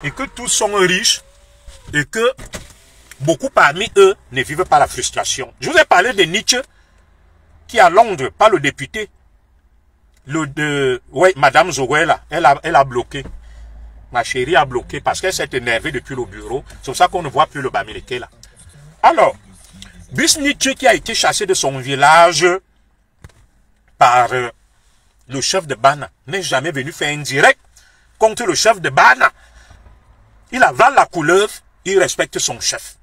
et que tous sont riches et que beaucoup parmi eux ne vivent pas la frustration. Je vous ai parlé de Nietzsche qui à Londres, pas le député, Madame Zoguela, elle a bloqué. Ma chérie a bloqué parce qu'elle s'est énervée depuis le bureau. C'est pour ça qu'on ne voit plus le Bamileke là. Alors, Bis Nietzsche qui a été chassé de son village par le chef de Bana n'est jamais venu faire un direct contre le chef de Bana. Il avale la couleuvre, il respecte son chef.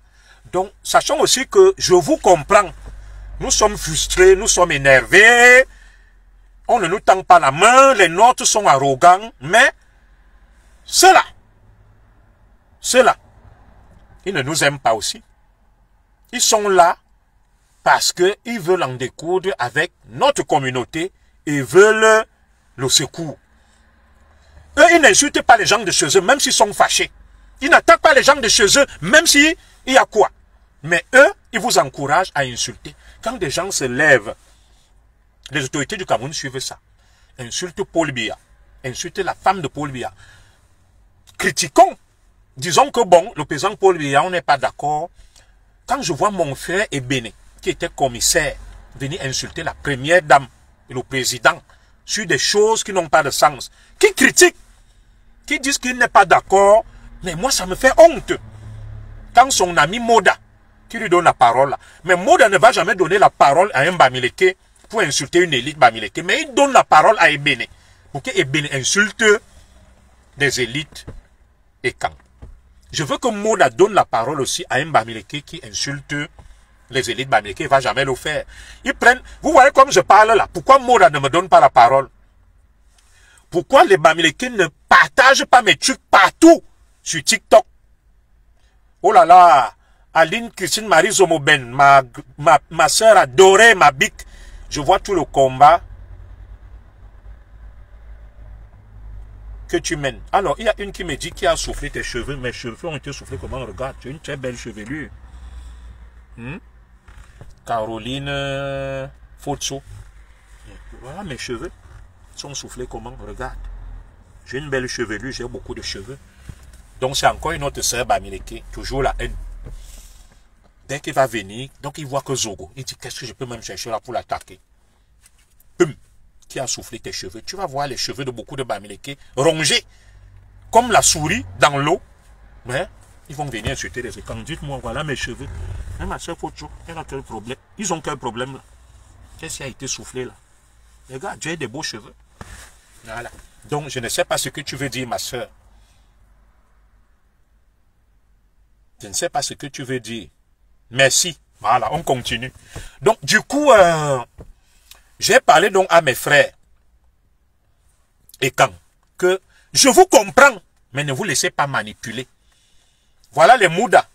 Donc, sachant aussi que je vous comprends. Nous sommes frustrés, nous sommes énervés. On ne nous tend pas la main, les nôtres sont arrogants, mais ceux-là, ils ne nous aiment pas aussi. Ils sont là parce qu'ils veulent en découdre avec notre communauté et veulent le secours. Eux, ils n'insultent pas les gens de chez eux, même s'ils sont fâchés. Ils n'attaquent pas les gens de chez eux, même s'il y a quoi. Mais eux, ils vous encouragent à insulter. Quand des gens se lèvent, les autorités du Cameroun suivent ça. Insultent Paul Biya, insultent la femme de Paul Biya. Critiquons. Disons que bon, le président Paul Biya, on n'est pas d'accord. Quand je vois mon frère Ebene, qui était commissaire, venir insulter la première dame et le président sur des choses qui n'ont pas de sens, qui critiquent, qui disent qu'il n'est pas d'accord, mais moi ça me fait honte. Quand son ami Moda, qui lui donne la parole, mais Moda ne va jamais donner la parole à un Bamileke pour insulter une élite Bamileke, mais il donne la parole à Ebene, pour que Ebene insulte des élites et camps. Je veux que Moda donne la parole aussi à un Bamileke qui insulte les élites Bamileke, il ne va jamais le faire. Ils prennent, vous voyez comme je parle là, pourquoi Moda ne me donne pas la parole? Pourquoi les Bamileke ne partagent pas mes trucs partout sur TikTok? Oh là là, Aline Christine Marie Zomoben, ma soeur adorée, ma bic, je vois tout le combat que tu mènes. Alors, il y a une qui me dit qui a soufflé tes cheveux. Mes cheveux ont été soufflés comment? Regarde, tu as une très belle chevelure. Caroline Fotso. Voilà mes cheveux. Sont soufflés comment? Regarde. J'ai une belle chevelure, j'ai beaucoup de cheveux. Donc, c'est encore une autre sœur Bamileke. Toujours la haine. Dès qu'il va venir, donc il voit que Zogo. Il dit, qu'est-ce que je peux même chercher là pour l'attaquer? Qui a soufflé tes cheveux. Tu vas voir les cheveux de beaucoup de Bamileke rongés comme la souris dans l'eau. Mais ils vont venir insulter les écrans. Dites-moi, voilà mes cheveux. Mais ma soeur Focho, elle a quel problème? Ils ont quel problème là? Qu'est-ce qui a été soufflé là? Regarde, tu as des beaux cheveux. Voilà. Donc, je ne sais pas ce que tu veux dire, ma soeur. Je ne sais pas ce que tu veux dire. Merci. Voilà, on continue. Donc, du coup, j'ai parlé donc à mes frères et quand que je vous comprends, mais ne vous laissez pas manipuler. Voilà les Mouda.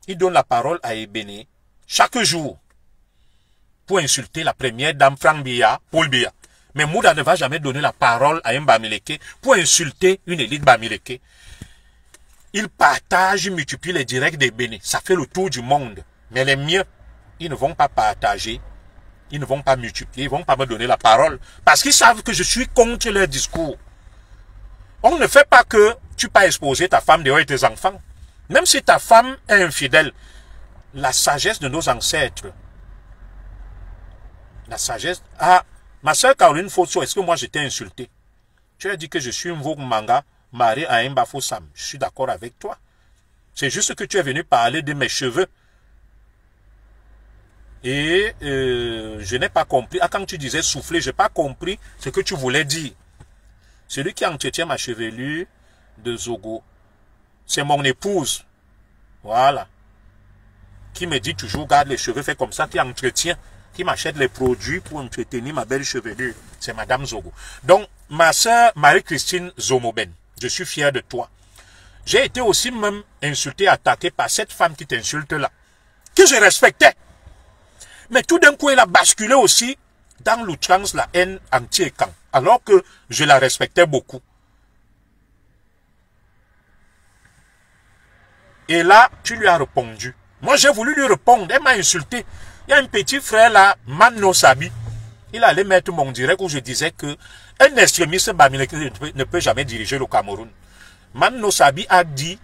Ils donnent la parole à Ebene chaque jour pour insulter la première dame Frank Biya, Paul Biya. Mais Mouda ne va jamais donner la parole à un Bamileke pour insulter une élite Bamileke. Ils partagent, ils multiplient les directs d'Ebene. Ça fait le tour du monde. Mais les miens, ils ne vont pas partager. Ils ne vont pas multiplier, ils ne vont pas me donner la parole. Parce qu'ils savent que je suis contre leur discours. On ne fait pas que tu pas exposer ta femme dehors et tes enfants. Même si ta femme est infidèle, la sagesse de nos ancêtres, la sagesse... Ah, ma soeur Caroline Fotso, est-ce que moi j'étais insulté? Tu as dit que je suis un Vogue Manga marié à un Bafo Sam. Je suis d'accord avec toi. C'est juste que tu es venu parler de mes cheveux. Et je n'ai pas compris. Ah, quand tu disais souffler, je n'ai pas compris ce que tu voulais dire. Celui qui entretient ma chevelure de Zogo, c'est mon épouse. Voilà. Qui me dit toujours, garde les cheveux, fais comme ça, qui entretient, qui m'achète les produits pour entretenir ma belle chevelure. C'est Madame Zogo. Donc, ma soeur Marie-Christine Zomoben, je suis fier de toi. J'ai été aussi même insulté, attaqué par cette femme qui t'insulte là, que je respectais. Mais tout d'un coup, elle a basculé aussi dans l'outrance, la haine anti-Ekan, alors que je la respectais beaucoup. Et là, tu lui as répondu. Moi, j'ai voulu lui répondre. Elle m'a insulté. Il y a un petit frère là, Mano Sabi. Il allait mettre mon direct où je disais que un extrémiste Bamileke ne peut jamais diriger le Cameroun. Mano Sabi a dit,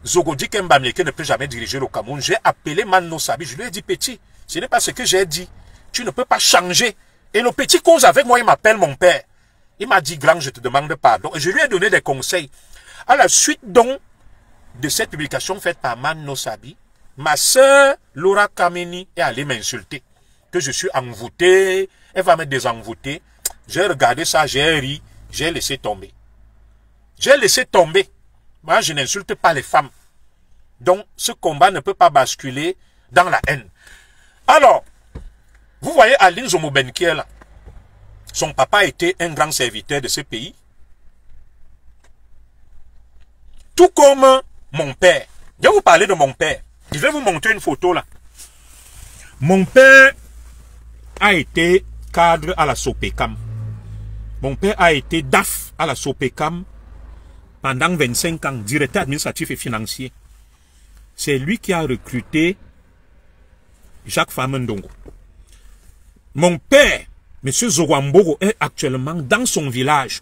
Zogodi Kembamleke ne peut jamais diriger le Cameroun. J'ai appelé Mano Sabi, je lui ai dit, petit, ce n'est pas ce que j'ai dit. Tu ne peux pas changer. Et le petit cause avec moi, il m'appelle mon père. Il m'a dit, grand, je te demande pardon. Et je lui ai donné des conseils. À la suite donc de cette publication faite par Mano Sabi, ma soeur Laura Kameni est allée m'insulter. Que je suis envoûté, elle va me désenvoûter. J'ai regardé ça, j'ai ri, j'ai laissé tomber. J'ai laissé tomber. Moi, je n'insulte pas les femmes. Donc, ce combat ne peut pas basculer dans la haine. Alors, vous voyez Aline Zomoben qui est là. Son papa était un grand serviteur de ce pays. Tout comme mon père. Je vais vous parler de mon père. Je vais vous montrer une photo là. Mon père a été cadre à la Sopecam. Mon père a été DAF à la Sopecam pendant 25 ans, directeur administratif et financier. C'est lui qui a recruté Jacques Famendongo. Mon père, M. Zogwambogo, est actuellement dans son village.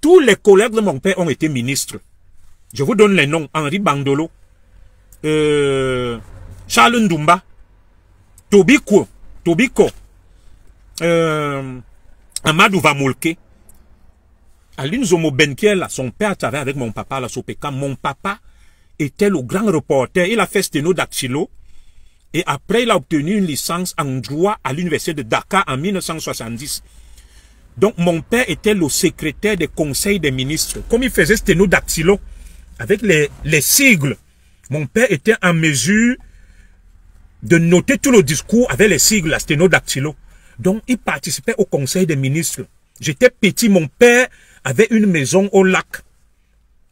Tous les collègues de mon père ont été ministres. Je vous donne les noms. Henri Bandolo, Charles Ndumba, Tobiko, Amadou Vamolke, Aline Zomoben qui est là, son père travaillait avec mon papa à la Sopecam. Mon papa était le grand reporter. Il a fait sténodactylo. Et après, il a obtenu une licence en droit à l'université de Dakar en 1970. Donc, mon père était le secrétaire des conseils des ministres. Comme il faisait sténodactylo avec les sigles, mon père était en mesure de noter tout le discours avec les sigles, la sténodactylo. Donc, il participait au conseil des ministres. J'étais petit, mon père avait une maison au lac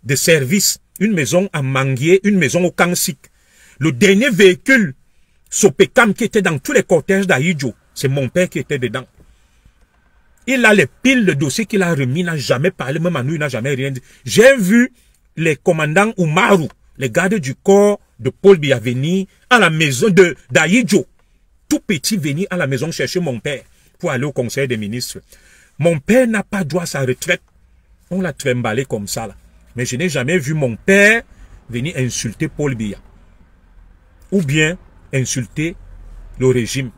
de service, une maison à Manguier, une maison au Kansik. Le dernier véhicule Sopecam qui était dans tous les cortèges d'Aïdjo, c'est mon père qui était dedans. Il a les piles de dossiers qu'il a remis, il n'a jamais parlé, même à nous, il n'a jamais rien dit. J'ai vu les commandants Oumarou, les gardes du corps de Paul Biya venir à la maison d'Aïdjo, tout petit venir à la maison chercher mon père pour aller au conseil des ministres. Mon père n'a pas droit à sa retraite. On l'a trimballé comme ça là. Mais je n'ai jamais vu mon père venir insulter Paul Biya. Ou bien insulter le régime.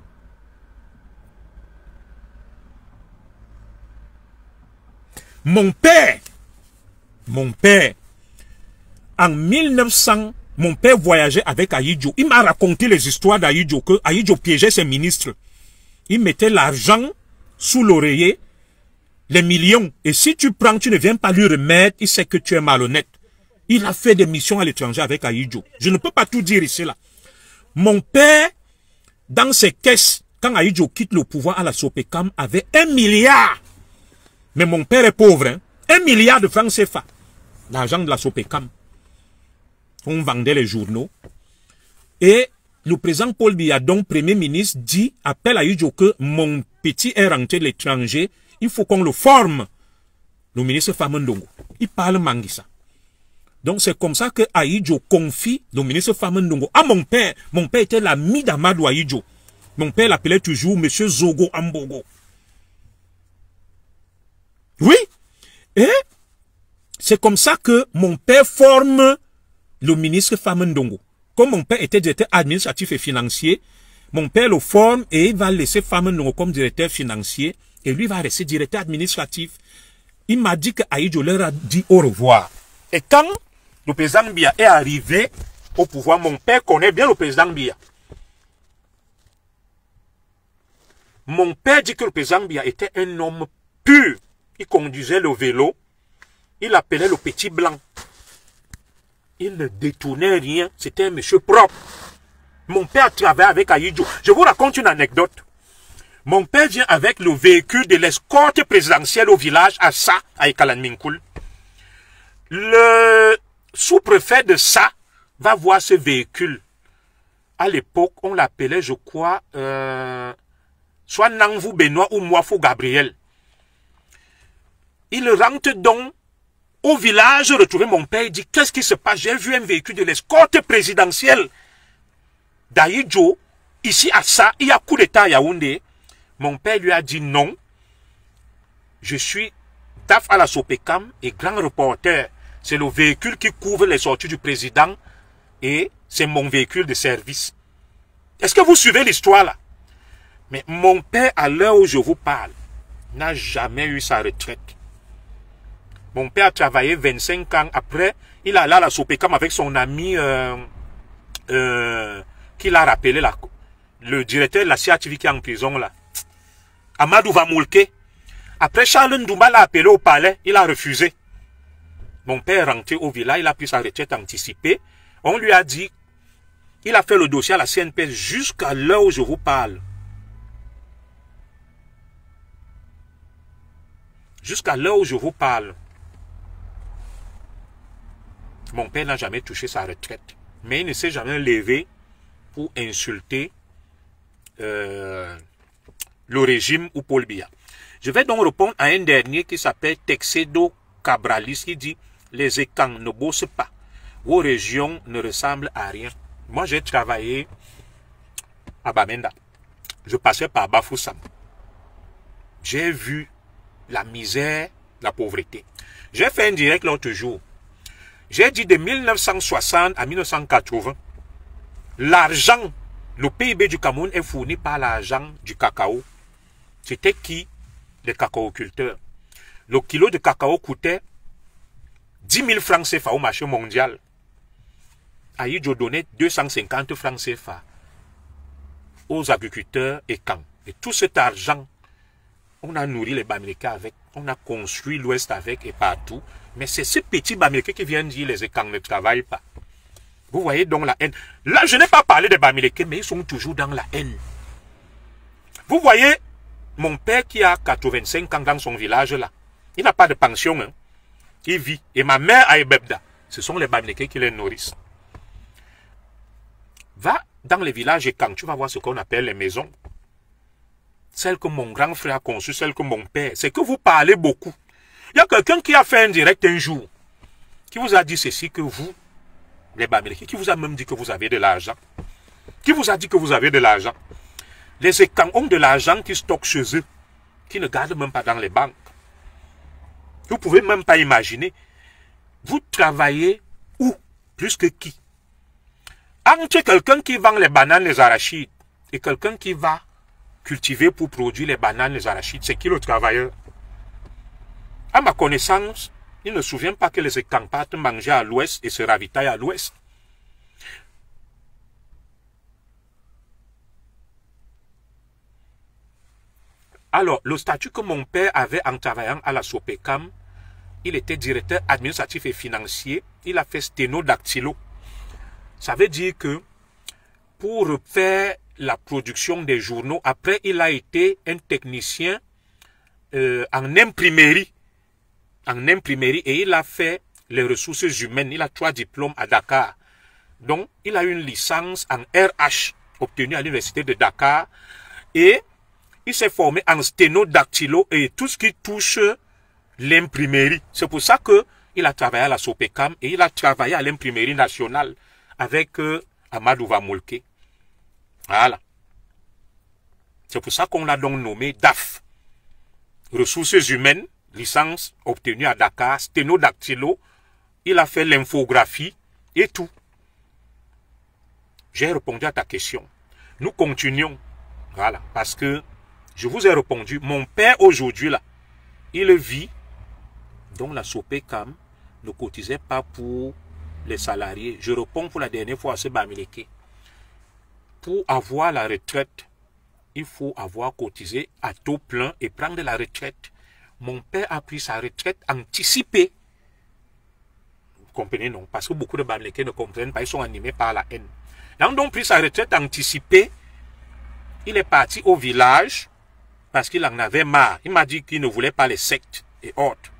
Mon père, en 1900, mon père voyageait avec Aïdjo. Il m'a raconté les histoires d'Aïdjo, que Aïdjo piégeait ses ministres. Il mettait l'argent sous l'oreiller, les millions. Et si tu prends, tu ne viens pas lui remettre, il sait que tu es malhonnête. Il a fait des missions à l'étranger avec Aïdjo. Je ne peux pas tout dire ici là. Mon père, dans ses caisses, quand Aïdjo quitte le pouvoir à la Sopecam, avait 1 milliard. Mais mon père est pauvre, hein? 1 milliard de francs CFA. L'argent de la Sopecam. On vendait les journaux. Et le président Paul Biya, donc premier ministre, dit, appelle Aïdjo que mon petit est rentré de l'étranger, il faut qu'on le forme. Le ministre Famendongo. Il parle Manguissa. Donc c'est comme ça que Aïdjo confie le ministre Famendongo à mon père. Mon père était l'ami d'Amadou Aïdjo. Mon père l'appelait toujours Monsieur Zogo Ambogo. Oui. Et c'est comme ça que mon père forme le ministre Famendongo. Comme mon père était directeur administratif et financier, mon père le forme et il va laisser Famendongo comme directeur financier et lui va rester directeur administratif. Il m'a dit que Aïdjo leur a dit au revoir. Et quand le président Biya est arrivé au pouvoir, mon père connaît bien le président Biya. Mon père dit que le président Biya était un homme pur. Il conduisait le vélo. Il appelait le petit blanc. Il ne détournait rien. C'était un monsieur propre. Mon père travaillait avec Aïdjo. Je vous raconte une anecdote. Mon père vient avec le véhicule de l'escorte présidentielle au village à Sa, à Ekalanminkoul. Le sous-préfet de Sa va voir ce véhicule. À l'époque, on l'appelait, je crois, soit Nangvou Benoît ou Moifou Gabriel. Il rentre donc au village, retrouver mon père, il dit, qu'est-ce qui se passe? J'ai vu un véhicule de l'escorte présidentielle d'Aïdjo, ici à Sa, il y a coup d'état à Yaoundé. Mon père lui a dit non, je suis DAF à la Sopecam et grand reporter. C'est le véhicule qui couvre les sorties du président et c'est mon véhicule de service. Est-ce que vous suivez l'histoire là? Mais mon père, à l'heure où je vous parle, n'a jamais eu sa retraite. Mon père a travaillé 25 ans. Après, il allait à la Sopecam avec son ami qui l'a rappelé là, le directeur de la CATV qui est en prison là. Amadou Vamoulke. Après, Charles Ndoumba l'a appelé au palais, il a refusé. Mon père est rentré au village, il a pris sa retraite anticipée. On lui a dit, il a fait le dossier à la CNPS jusqu'à l'heure où je vous parle. Jusqu'à l'heure où je vous parle. Mon père n'a jamais touché sa retraite. Mais il ne s'est jamais levé pour insulter le régime ou Paul Biya. Je vais donc répondre à un dernier qui s'appelle Texedo Cabralis qui dit « Les étangs ne bossent pas. Vos régions ne ressemblent à rien. » Moi, j'ai travaillé à Bamenda. Je passais par Bafoussam. J'ai vu la misère, la pauvreté. J'ai fait un direct l'autre jour. J'ai dit de 1960 à 1980, l'argent, le PIB du Cameroun est fourni par l'argent du cacao. C'était qui? Les cacaoculteurs. Le kilo de cacao coûtait 10 000 francs CFA au marché mondial. Aïdjo donnait 250 francs CFA aux agriculteurs et camps. Et tout cet argent, on a nourri les Bamileke avec, on a construit l'Ouest avec et partout. Mais c'est ces petits Bamileke qui viennent dire les étangs ne travaillent pas. Vous voyez donc la haine. Là, je n'ai pas parlé des Bamileke, mais ils sont toujours dans la haine. Vous voyez, mon père qui a 85 ans dans son village là, il n'a pas de pension, hein. Il vit. Et ma mère à Ebebda, ce sont les Bamileke qui les nourrissent. Va dans les villages et quand tu vas voir ce qu'on appelle les maisons, celles que mon grand frère a conçues, celles que mon père, c'est que vous parlez beaucoup. Il y a quelqu'un qui a fait un direct un jour, qui vous a dit ceci que vous, les Bamileke, qui vous a même dit que vous avez de l'argent. Qui vous a dit que vous avez de l'argent? Les étangs ont de l'argent qui stockent chez eux, qui ne gardent même pas dans les banques. Vous ne pouvez même pas imaginer. Vous travaillez où? Plus que qui? Entre quelqu'un qui vend les bananes, les arachides, et quelqu'un qui va cultiver pour produire les bananes, les arachides, c'est qui le travailleur? À ma connaissance, il ne se souvient pas que les étangs partent manger à l'ouest et se ravitaillent à l'ouest. Alors, le statut que mon père avait en travaillant à la Sopecam, il était directeur administratif et financier. Il a fait sténodactylo. Ça veut dire que pour faire la production des journaux, après, il a été un technicien en imprimerie. En imprimerie et il a fait les ressources humaines. Il a 3 diplômes à Dakar. Donc, il a une licence en RH obtenue à l'université de Dakar et il s'est formé en sténodactylo et tout ce qui touche l'imprimerie. C'est pour ça qu'il a travaillé à la Sopecam et il a travaillé à l'imprimerie nationale avec Amadou Vamoulke. Voilà. C'est pour ça qu'on l'a donc nommé DAF. Ressources humaines, licence obtenue à Dakar, sténodactylo. Il a fait l'infographie et tout. J'ai répondu à ta question. Nous continuons. Voilà. Parce que je vous ai répondu. Mon père aujourd'hui là, il vit. Donc la Sopecam ne cotisait pas pour les salariés. Je réponds pour la dernière fois à ce Bamileke. Pour avoir la retraite, il faut avoir cotisé à taux plein et prendre la retraite. Mon père a pris sa retraite anticipée. Vous comprenez, non? Parce que beaucoup de Bamileke ne comprennent pas, ils sont animés par la haine. Il a donc pris sa retraite anticipée. Il est parti au village parce qu'il en avait marre. Il m'a dit qu'il ne voulait pas les sectes et autres.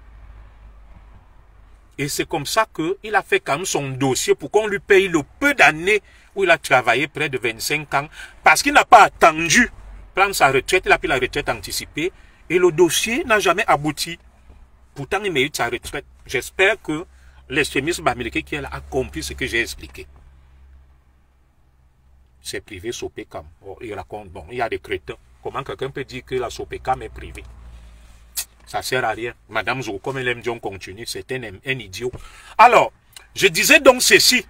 Et c'est comme ça qu'il a fait quand même son dossier pour qu'on lui paye le peu d'années où il a travaillé près de 25 ans. Parce qu'il n'a pas attendu prendre sa retraite. Il a pris la retraite anticipée. Et le dossier n'a jamais abouti. Pourtant, il mérite sa retraite. J'espère que l'extrémiste Bamileke qui est là a compris ce que j'ai expliqué. C'est privé, Sopecam. Oh, il raconte, bon, il y a des crétins. Comment quelqu'un peut dire que la Sopecam est privée? Ça sert à rien. Madame Zou, comme elle aime dire, on continue. C'est un idiot. Alors, je disais donc ceci.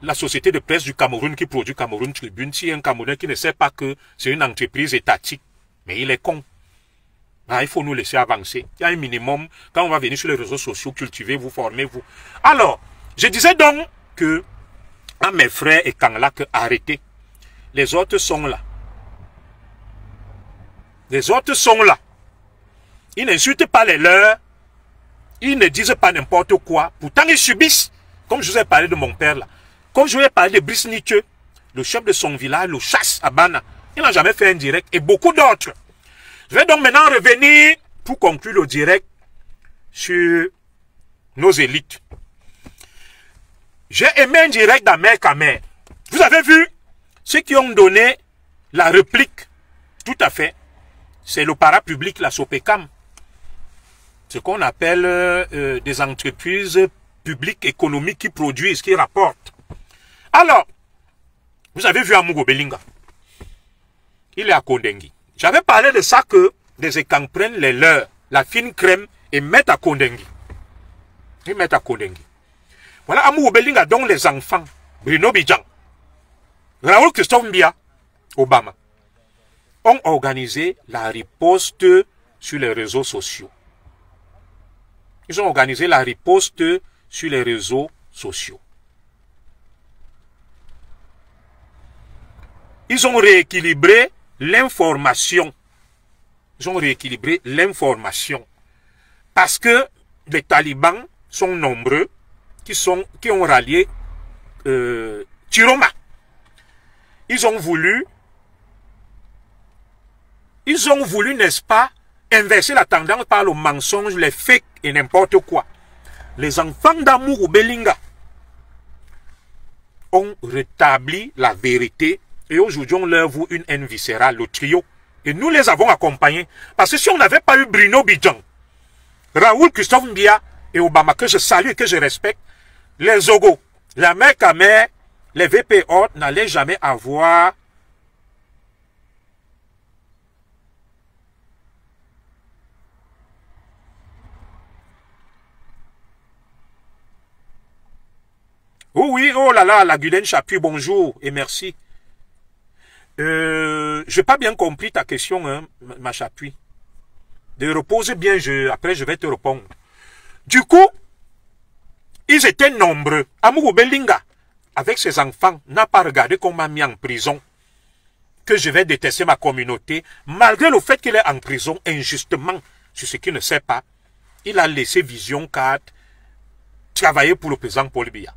La société de presse du Cameroun qui produit Cameroun Tribune, si un Camerounais qui ne sait pas que c'est une entreprise étatique, mais il est con. Ah, il faut nous laisser avancer. Il y a un minimum. Quand on va venir sur les réseaux sociaux, cultivez-vous, formez-vous. Alors, je disais donc que à mes frères et Kanglak, arrêtez. Les autres sont là. Les autres sont là. Ils n'insultent pas les leurs. Ils ne disent pas n'importe quoi. Pourtant, ils subissent. Comme je vous ai parlé de mon père là. Comme je vous ai parlé de Brice Nietzsche, le chef de son village, le chasse à Bana. Il n'a jamais fait un direct. Et beaucoup d'autres. Je vais donc maintenant revenir pour conclure le direct sur nos élites. J'ai aimé un direct d'Amer Kamer. Vous avez vu ceux qui ont donné la réplique. Tout à fait. C'est le parapublic, la Sopecam. Ce qu'on appelle des entreprises publiques économiques qui produisent, qui rapportent. Alors, vous avez vu Amogo Belinga. Il est à Kondengi. J'avais parlé de ça que les écans prennent les leurs, la fine crème, et mettent à Kondengi. Ils mettent à Kondengi. Voilà Amogo Belinga, dont les enfants, Bruno Bidjan, Raoul Christophe Mbia, Obama, ont organisé la riposte sur les réseaux sociaux. Ils ont organisé la riposte sur les réseaux sociaux. Ils ont rééquilibré l'information. Ils ont rééquilibré l'information. Parce que les talibans sont nombreux qui ont rallié Tiroma. Ils ont voulu, n'est-ce pas, inverser la tendance par le mensonge, les fakes et n'importe quoi. Les enfants d'Amour Belinga ont rétabli la vérité et aujourd'hui on leur voue une haine viscérale, le trio. Et nous les avons accompagnés. Parce que si on n'avait pas eu Bruno Bidjan, Raoul Christophe Mbia et Obama, que je salue et que je respecte, les Zogo, la mère Kamer, les VPO n'allaient jamais avoir oh oui, oh là là, la Guylaine Chapuis, bonjour et merci. Je n'ai pas bien compris ta question, hein, ma Chapuis. De reposer bien, après je vais te répondre. Du coup, ils étaient nombreux. Amourou Belinga, avec ses enfants, n'a pas regardé qu'on m'a mis en prison. Que je vais détester ma communauté, malgré le fait qu'il est en prison injustement, sur ce qu'il ne sait pas. Il a laissé Vision 4 travailler pour le président Paul Biya.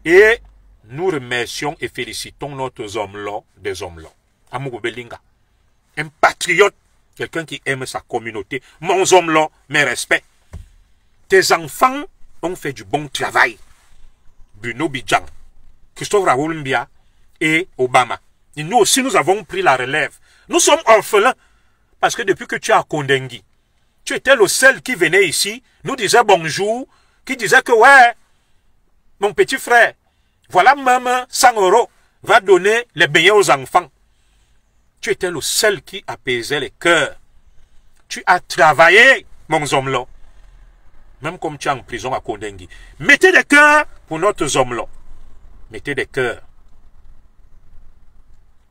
Et nous remercions et félicitons notre homme-là, des hommes-là. Amourou Belinga, un patriote, quelqu'un qui aime sa communauté. Mon homme-là, mes respects. Tes enfants ont fait du bon travail. Bruno Bidjan, Christophe Raoul Mbia et Obama. Et nous aussi, nous avons pris la relève. Nous sommes orphelins. Parce que depuis que tu es à Kondengi, tu étais le seul qui venait ici, nous disait bonjour, qui disait que ouais, mon petit frère, voilà même 100 € va donner les beignets aux enfants. Tu étais le seul qui apaisait les cœurs. Tu as travaillé, mon homme-là. Même comme tu es en prison à Kondengi. Mettez des cœurs pour notre homme-là. Mettez des cœurs.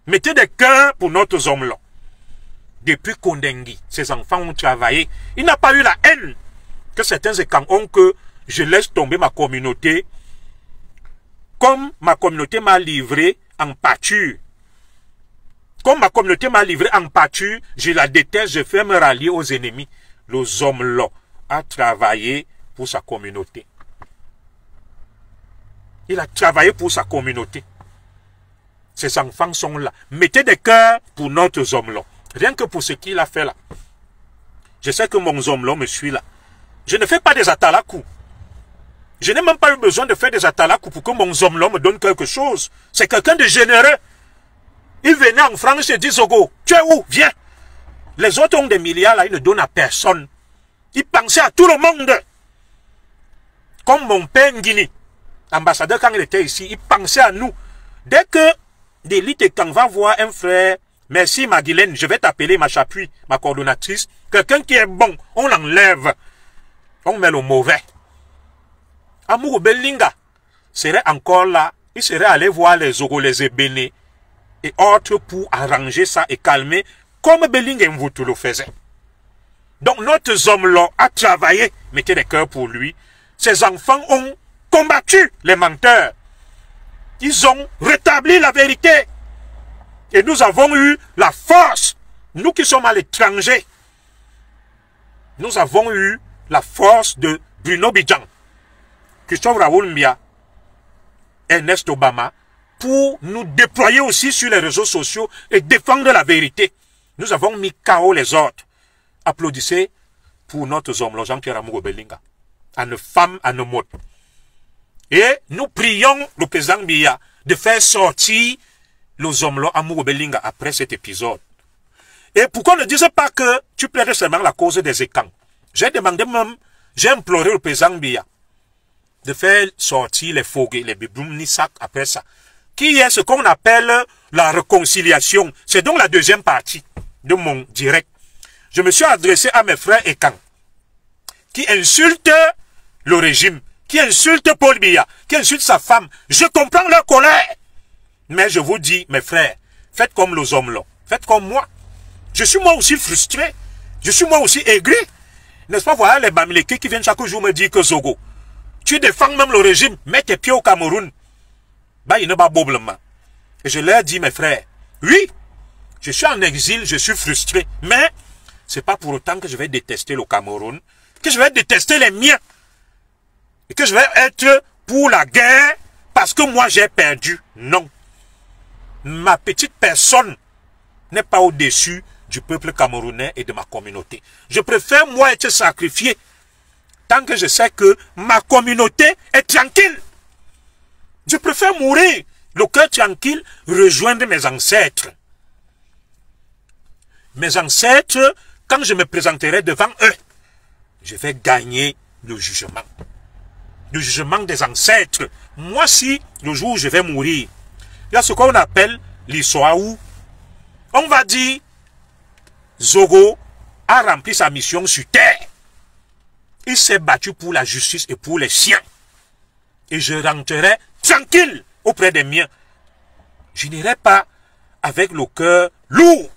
Mettez des cœurs pour notre homme-là. Depuis Kondengi, ses enfants ont travaillé. Il n'a pas eu la haine que certains écans ont que je laisse tomber ma communauté. Comme ma communauté m'a livré en pâture. Comme ma communauté m'a livré en pâture, je la déteste, je fais me rallier aux ennemis. Les hommes-là a travaillé pour sa communauté. Il a travaillé pour sa communauté. Ses enfants sont là. Mettez des cœurs pour notre homme-là. Rien que pour ce qu'il a fait là. Je sais que mon homme-là me suit là. Je ne fais pas des atalakou. Je n'ai même pas eu besoin de faire des atalakou pour que mon homme-là me donne quelque chose. C'est quelqu'un de généreux. Il venait en France et dit Zogo, tu es où? Viens. Les autres ont des milliards là, ils ne donnent à personne. Ils pensaient à tout le monde. Comme mon père Nguini, ambassadeur quand il était ici, il pensait à nous. Dès que l'élite quand va voir un frère Merci Magdalene, je vais t'appeler ma chapuis, ma coordonnatrice. Quelqu'un qui est bon, on l'enlève. On met le mauvais. Amour Belinga serait encore là. Il serait allé voir les Zogo, les Ébénés et autres pour arranger ça et calmer comme Belinga Mvutu le faisait. Donc notre homme-là a travaillé, mettez des cœurs pour lui. Ses enfants ont combattu les menteurs. Ils ont rétabli la vérité. Et nous avons eu la force, nous qui sommes à l'étranger, nous avons eu la force de Bruno Bidjan, Christophe Raoul Mbia, Ernest Obama, pour nous déployer aussi sur les réseaux sociaux et défendre la vérité. Nous avons mis KO les autres. Applaudissez pour notre homme, Jean-Pierre Amour Belinga, à nos femmes, à nos mots. Et nous prions le président Biya de faire sortir les hommes-là Amour Belinga après cet épisode. Et pourquoi ne dise pas que tu plaides seulement la cause des écans? J'ai demandé même, j'ai imploré le président Biya de faire sortir les fogues, les biboum Nissak après ça. Qui est ce qu'on appelle la réconciliation. C'est donc la deuxième partie de mon direct. Je me suis adressé à mes frères écans qui insultent le régime, qui insultent Paul Biya, qui insultent sa femme. Je comprends leur colère. Mais je vous dis, mes frères, faites comme les hommes là. Faites comme moi. Je suis moi aussi frustré. Je suis moi aussi aigri. N'est-ce pas, voilà les Bamileke qui viennent chaque jour me dire que Zogo, tu défends même le régime, mets tes pieds au Cameroun. Bah, il ne va pas boblement. Et je leur dis, mes frères, oui, je suis en exil, je suis frustré. Mais, c'est pas pour autant que je vais détester le Cameroun, que je vais détester les miens. Et que je vais être pour la guerre parce que moi j'ai perdu. Non. Ma petite personne n'est pas au-dessus du peuple camerounais et de ma communauté. Je préfère moi être sacrifié tant que je sais que ma communauté est tranquille. Je préfère mourir, le cœur tranquille, rejoindre mes ancêtres. Mes ancêtres, quand je me présenterai devant eux, je vais gagner le jugement. Le jugement des ancêtres. Moi, si le jour où je vais mourir, il y a ce qu'on appelle l'histoire où on va dire Zogo a rempli sa mission sur terre. Il s'est battu pour la justice et pour les siens. Et je rentrerai tranquille auprès des miens. Je n'irai pas avec le cœur lourd.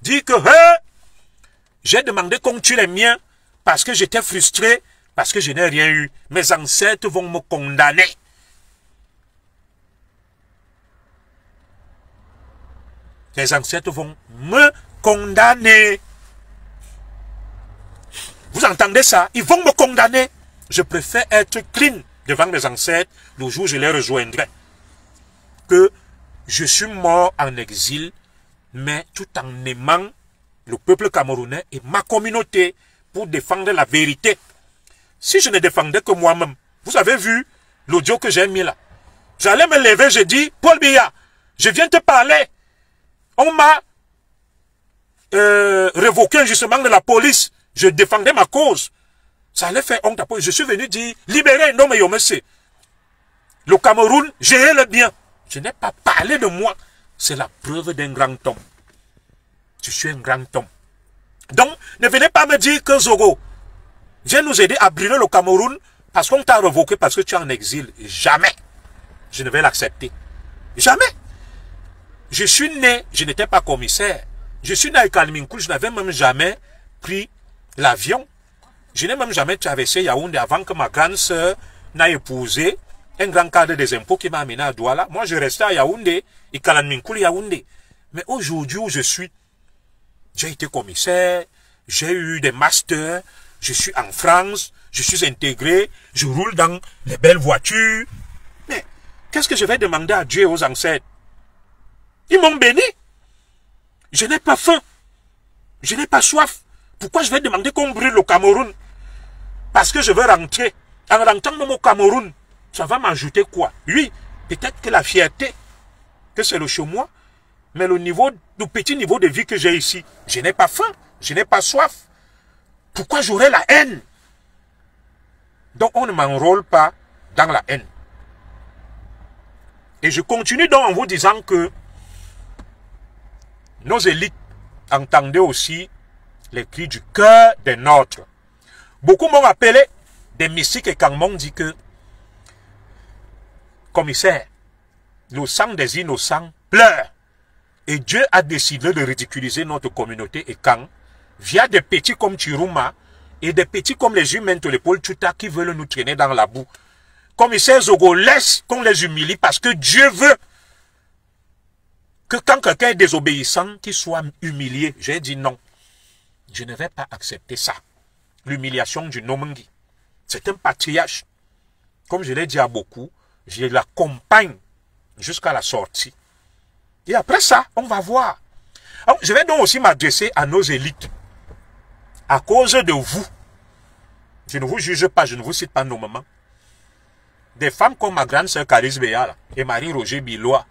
Dire que j'ai demandé qu'on tue les miens parce que j'étais frustré, parce que je n'ai rien eu. Mes ancêtres vont me condamner. Les ancêtres vont me condamner. Vous entendez ça? Ils vont me condamner. Je préfère être clean devant mes ancêtres le jour où je les rejoindrai. Que je suis mort en exil, mais tout en aimant le peuple camerounais et ma communauté pour défendre la vérité. Si je ne défendais que moi-même, vous avez vu l'audio que j'ai mis là. J'allais me lever, je dis, Paul Biya, je viens te parler. On m'a révoqué injustement de la police. Je défendais ma cause. Ça allait faire honte à Paul. Je suis venu dire, libérez non mais monsieur. Le Cameroun, gérez le bien. Je n'ai pas parlé de moi. C'est la preuve d'un grand homme. Je suis un grand homme. Donc, ne venez pas me dire que Zogo, viens nous aider à brûler le Cameroun parce qu'on t'a révoqué parce que tu es en exil. Jamais. Je ne vais l'accepter. Jamais. Je suis né, je n'étais pas commissaire. Je suis né à Kalminkoul, je n'avais même jamais pris l'avion. Je n'ai même jamais traversé Yaoundé avant que ma grande sœur n'a épousé un grand cadre des impôts qui m'a amené à Douala. Moi, je restais à Yaoundé, et Kalminkoul, Yaoundé. Mais aujourd'hui où je suis, j'ai été commissaire, j'ai eu des masters, je suis en France, je suis intégré, je roule dans les belles voitures. Mais qu'est-ce que je vais demander à Dieu et aux ancêtres? Ils m'ont béni. Je n'ai pas faim. Je n'ai pas soif. Pourquoi je vais demander qu'on brûle le Cameroun? Parce que je veux rentrer. En rentrant même au Cameroun, ça va m'ajouter quoi? Oui, peut-être que la fierté, que c'est le chez moi, mais le petit niveau de vie que j'ai ici, je n'ai pas faim, je n'ai pas soif. Pourquoi j'aurais la haine? Donc on ne m'enrôle pas dans la haine. Et je continue donc en vous disant que nos élites entendaient aussi les cris du cœur des nôtres. Beaucoup m'ont appelé des mystiques et quand m'ont dit que, commissaire, le sang des innocents pleure. Et Dieu a décidé de ridiculiser notre communauté et quand, via des petits comme Chiruma et des petits comme les humains de l'épaule Tuta qui veulent nous traîner dans la boue. Commissaire Zogo, laisse qu'on les humilie parce que Dieu veut que quand quelqu'un est désobéissant, qu'il soit humilié. J'ai dit non. Je ne vais pas accepter ça. L'humiliation du Nomangi. C'est un patriarche. Comme je l'ai dit à beaucoup, je l'accompagne jusqu'à la sortie. Et après ça, on va voir. Alors, je vais donc aussi m'adresser à nos élites. À cause de vous, je ne vous juge pas, je ne vous cite pas nos mamans. Des femmes comme ma grande sœur Caris Béal et Marie-Roger Bilois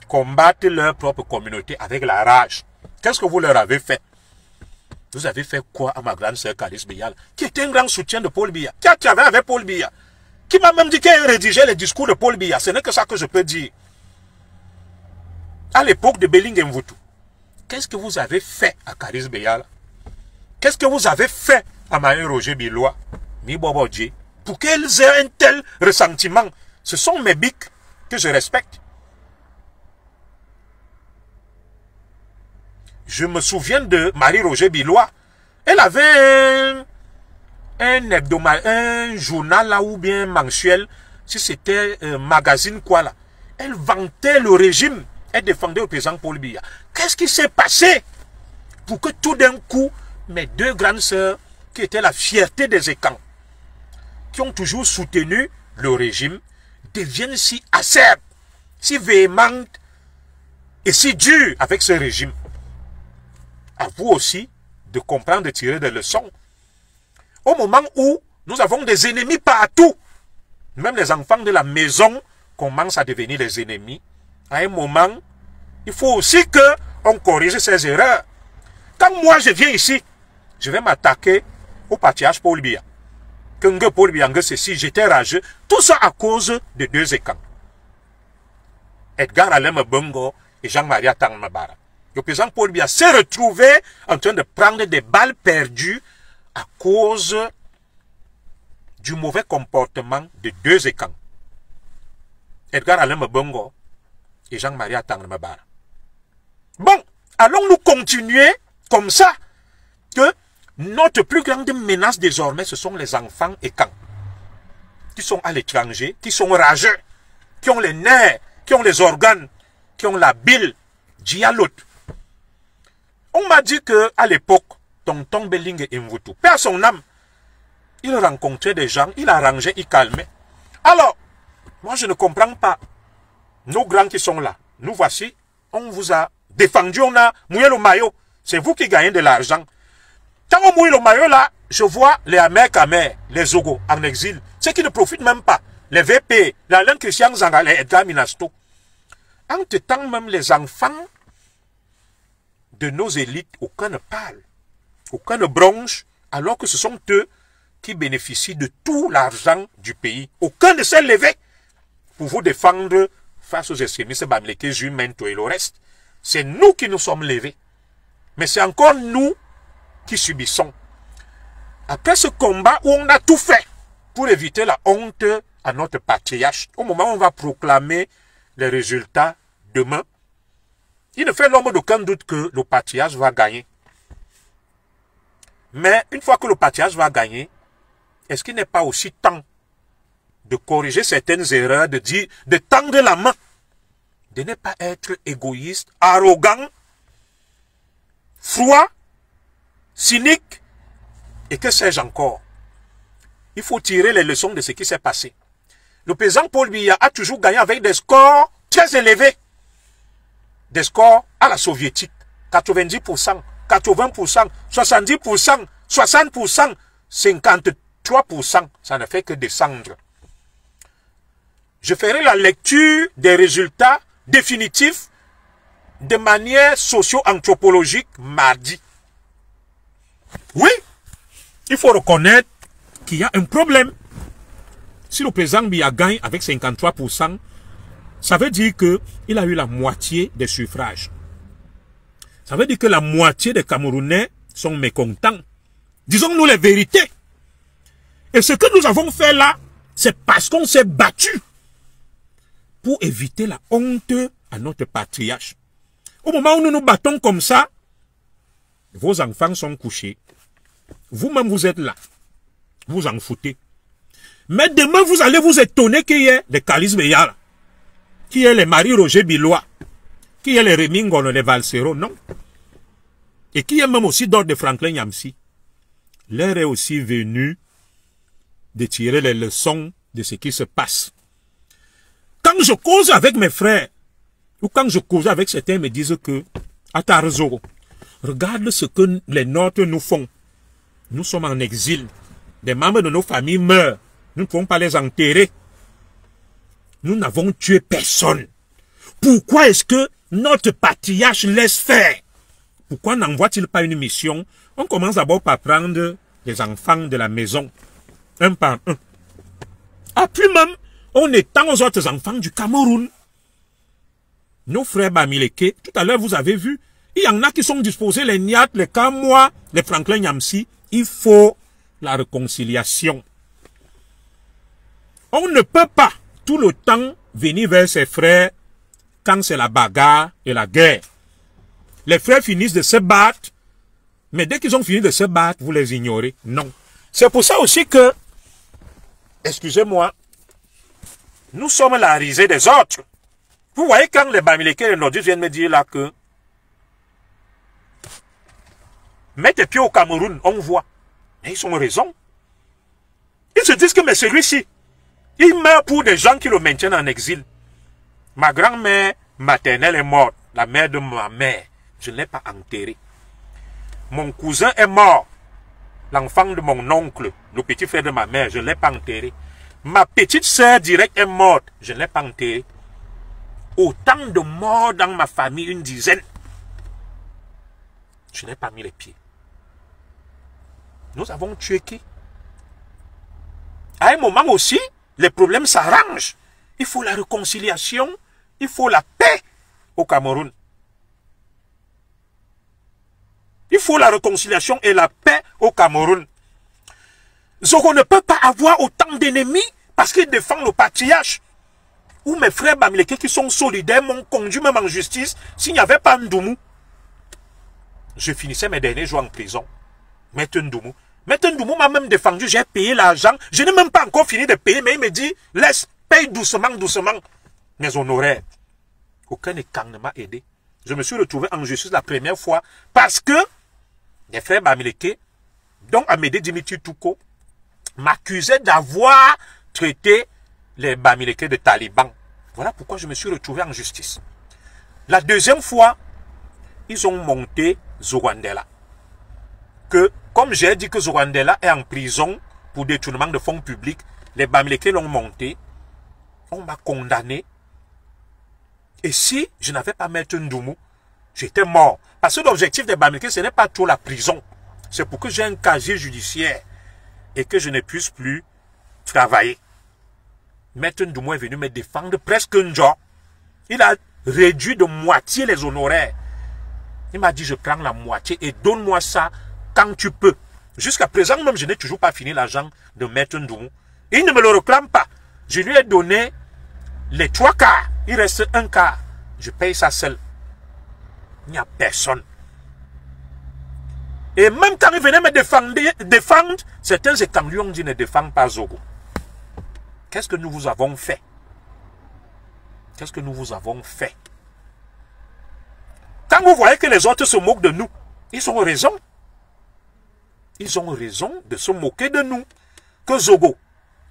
combattent leur propre communauté avec la rage. Qu'est-ce que vous leur avez fait? Vous avez fait quoi à ma grande sœur Caris Béal, qui était un grand soutien de Paul Biya, qui a travaillé avec Paul Biya, qui m'a même dit qu'elle rédigeait les discours de Paul Biya. Ce n'est que ça que je peux dire. À l'époque de Belling Mvutu, qu'est-ce que vous avez fait à Caris Béal? Qu'est-ce que vous avez fait à Marie-Roger Bilois, Mibobodji, pour qu'elles aient un tel ressentiment? Ce sont mes bics que je respecte. Je me souviens de Marie-Roger Bilois. Elle avait un hebdomadaire, un journal là ou bien mensuel, si c'était un magazine quoi là. Elle vantait le régime. Elle défendait le président Paul Biya. Qu'est-ce qui s'est passé pour que tout d'un coup, mes deux grandes sœurs, qui étaient la fierté des écans, qui ont toujours soutenu le régime, deviennent si acerbes, si véhémentes et si dures avec ce régime? À vous aussi de comprendre, de tirer des leçons. Au moment où nous avons des ennemis partout, même les enfants de la maison commencent à devenir des ennemis, à un moment, il faut aussi qu'on corrige ces erreurs. Quand moi je viens ici, je vais m'attaquer au patriarche Paul Biya. Que Paul Biya, ceci, j'étais rageux. Tout ça à cause de deux écans. Edgar Alem Bongo et Jean-Marie Atang Mabara. Le président Paul Biya s'est retrouvé en train de prendre des balles perdues à cause du mauvais comportement de deux écans. Edgar Alem Bongo et Jean-Marie Atang Mabara. Bon, allons-nous continuer comme ça, que notre plus grande menace désormais, ce sont les enfants écans, qui sont à l'étranger, qui sont rageux, qui ont les nerfs, qui ont les organes, qui ont la bile, dialote. On m'a dit que à l'époque, Tonton Belling et Mvutu, père son âme, il rencontrait des gens, il arrangeait, il calmait. Alors, moi je ne comprends pas. Nos grands qui sont là, nous voici, on vous a défendu, on a mouillé le maillot. C'est vous qui gagnez de l'argent. Quand on mouille le maillot là, je vois les Amers, les Zogo en exil, ceux qui ne profitent même pas, les VP, l'Alain Christian Zanga, les Edgar Minasto. Entre-temps, même les enfants de nos élites, aucun ne parle, aucun ne bronche, alors que ce sont eux qui bénéficient de tout l'argent du pays. Aucun ne s'est levé pour vous défendre face aux extrémistes bamlékés, Jumento et le reste. C'est nous qui nous sommes levés. Mais c'est encore nous qui subissons. Après ce combat où on a tout fait pour éviter la honte à notre patriarche, au moment où on va proclamer les résultats demain, il ne fait l'ombre d'aucun doute que le patriarche va gagner. Mais une fois que le patriarche va gagner, est-ce qu'il n'est pas aussi temps de corriger certaines erreurs, de dire, de tendre la main, de ne pas être égoïste, arrogant, froid, cynique, et que sais-je encore. Il faut tirer les leçons de ce qui s'est passé. Le président Paul Biya a toujours gagné avec des scores très élevés. Des scores à la soviétique. 90%, 80%, 70%, 60%, 53%. Ça ne fait que descendre. Je ferai la lecture des résultats définitifs de manière socio-anthropologique mardi. Oui, il faut reconnaître qu'il y a un problème. Si le président Biya gagne avec 53%, ça veut dire qu'il a eu la moitié des suffrages. Ça veut dire que la moitié des Camerounais sont mécontents. Disons-nous les vérités. Et ce que nous avons fait là, c'est parce qu'on s'est battu pour éviter la honte à notre patriarche. Au moment où nous nous battons comme ça, vos enfants sont couchés. Vous-même, vous êtes là. Vous en foutez. Mais demain, vous allez vous étonner qu'il y ait des Kalis Beyala, qu'il y ait les Marie-Roger Bilois, qu'il y ait les Rémi Ngono, les Valsero, non. Et qu'il y ait même aussi d'autres de Franklin Yamsi. L'heure est aussi venue de tirer les leçons de ce qui se passe. Quand je cause avec mes frères, ou quand je cause avec certains, me disent que, Atarzo, regarde ce que les nôtres nous font. Nous sommes en exil. Des membres de nos familles meurent. Nous ne pouvons pas les enterrer. Nous n'avons tué personne. Pourquoi est-ce que notre patriarche laisse faire? Pourquoi n'envoie-t-il pas une mission? On commence d'abord par prendre les enfants de la maison, un par un. Ah, puis même, on étend aux autres enfants du Cameroun. Nos frères Bamileke, tout à l'heure vous avez vu, il y en a qui sont disposés, les Niat, les Kamois, les Franklin Yamsi. Il faut la réconciliation. On ne peut pas tout le temps venir vers ses frères quand c'est la bagarre et la guerre. Les frères finissent de se battre, mais dès qu'ils ont fini de se battre, vous les ignorez. Non. C'est pour ça aussi que, excusez-moi, nous sommes la risée des autres. Vous voyez quand les Bamileke et les Nordistes viennent me dire là que mets tes pieds au Cameroun, on voit. Mais ils ont raison. Ils se disent que mais celui-ci, il meurt pour des gens qui le maintiennent en exil. Ma grand-mère maternelle est morte, la mère de ma mère. Je ne l'ai pas enterrée. Mon cousin est mort, l'enfant de mon oncle, le petit frère de ma mère, je ne l'ai pas enterré. Ma petite sœur directe est morte, je ne l'ai pas enterrée. Autant de morts dans ma famille, une dizaine. Je n'ai pas mis les pieds. Nous avons tué qui? À un moment aussi, les problèmes s'arrangent. Il faut la réconciliation, il faut la paix au Cameroun. Il faut la réconciliation et la paix au Cameroun. Zogo ne peut pas avoir autant d'ennemis parce qu'il défend le patriarche. Ou mes frères Bamileke qui sont solidaires m'ont conduit même en justice. S'il n'y avait pas Ndoumou, je finissais mes derniers jours en prison. Maître Ndoumou. Maître Ndoumou m'a même défendu, j'ai payé l'argent. Je n'ai même pas encore fini de payer, mais il me dit, laisse, paye doucement, doucement. Mes honoraires. Aucun écart ne m'a aidé. Je me suis retrouvé en justice la première fois parce que les frères Bamileke, dont Amédée Dimitri Touko, m'accusaient d'avoir traité les Bamileke de talibans. Voilà pourquoi je me suis retrouvé en justice. La deuxième fois, ils ont monté Zouandela. Que, comme j'ai dit que Zouandela est en prison pour détournement de fonds publics, les Bamileke l'ont monté. On m'a condamné. Et si je n'avais pas Maître Ndoumou, j'étais mort. Parce que l'objectif des Bamileke, ce n'est pas trop la prison. C'est pour que j'ai un casier judiciaire et que je ne puisse plus travailler. Maître Ndoumou est venu me défendre presque un jour. Il a réduit de moitié les honoraires. Il m'a dit, je prends la moitié et donne-moi ça quand tu peux. Jusqu'à présent, même, je n'ai toujours pas fini l'argent de Maître Ndoumou. Il ne me le réclame pas. Je lui ai donné les 3 quarts. Il reste 1 quart. Je paye ça seul. Il n'y a personne. Et même quand il venait me défendre, certains étangs lui ont dit ne défends pas Zogo. Qu'est-ce que nous vous avons fait? Qu'est-ce que nous vous avons fait? Quand vous voyez que les autres se moquent de nous, ils ont raison. Ils ont raison de se moquer de nous. Que Zogo,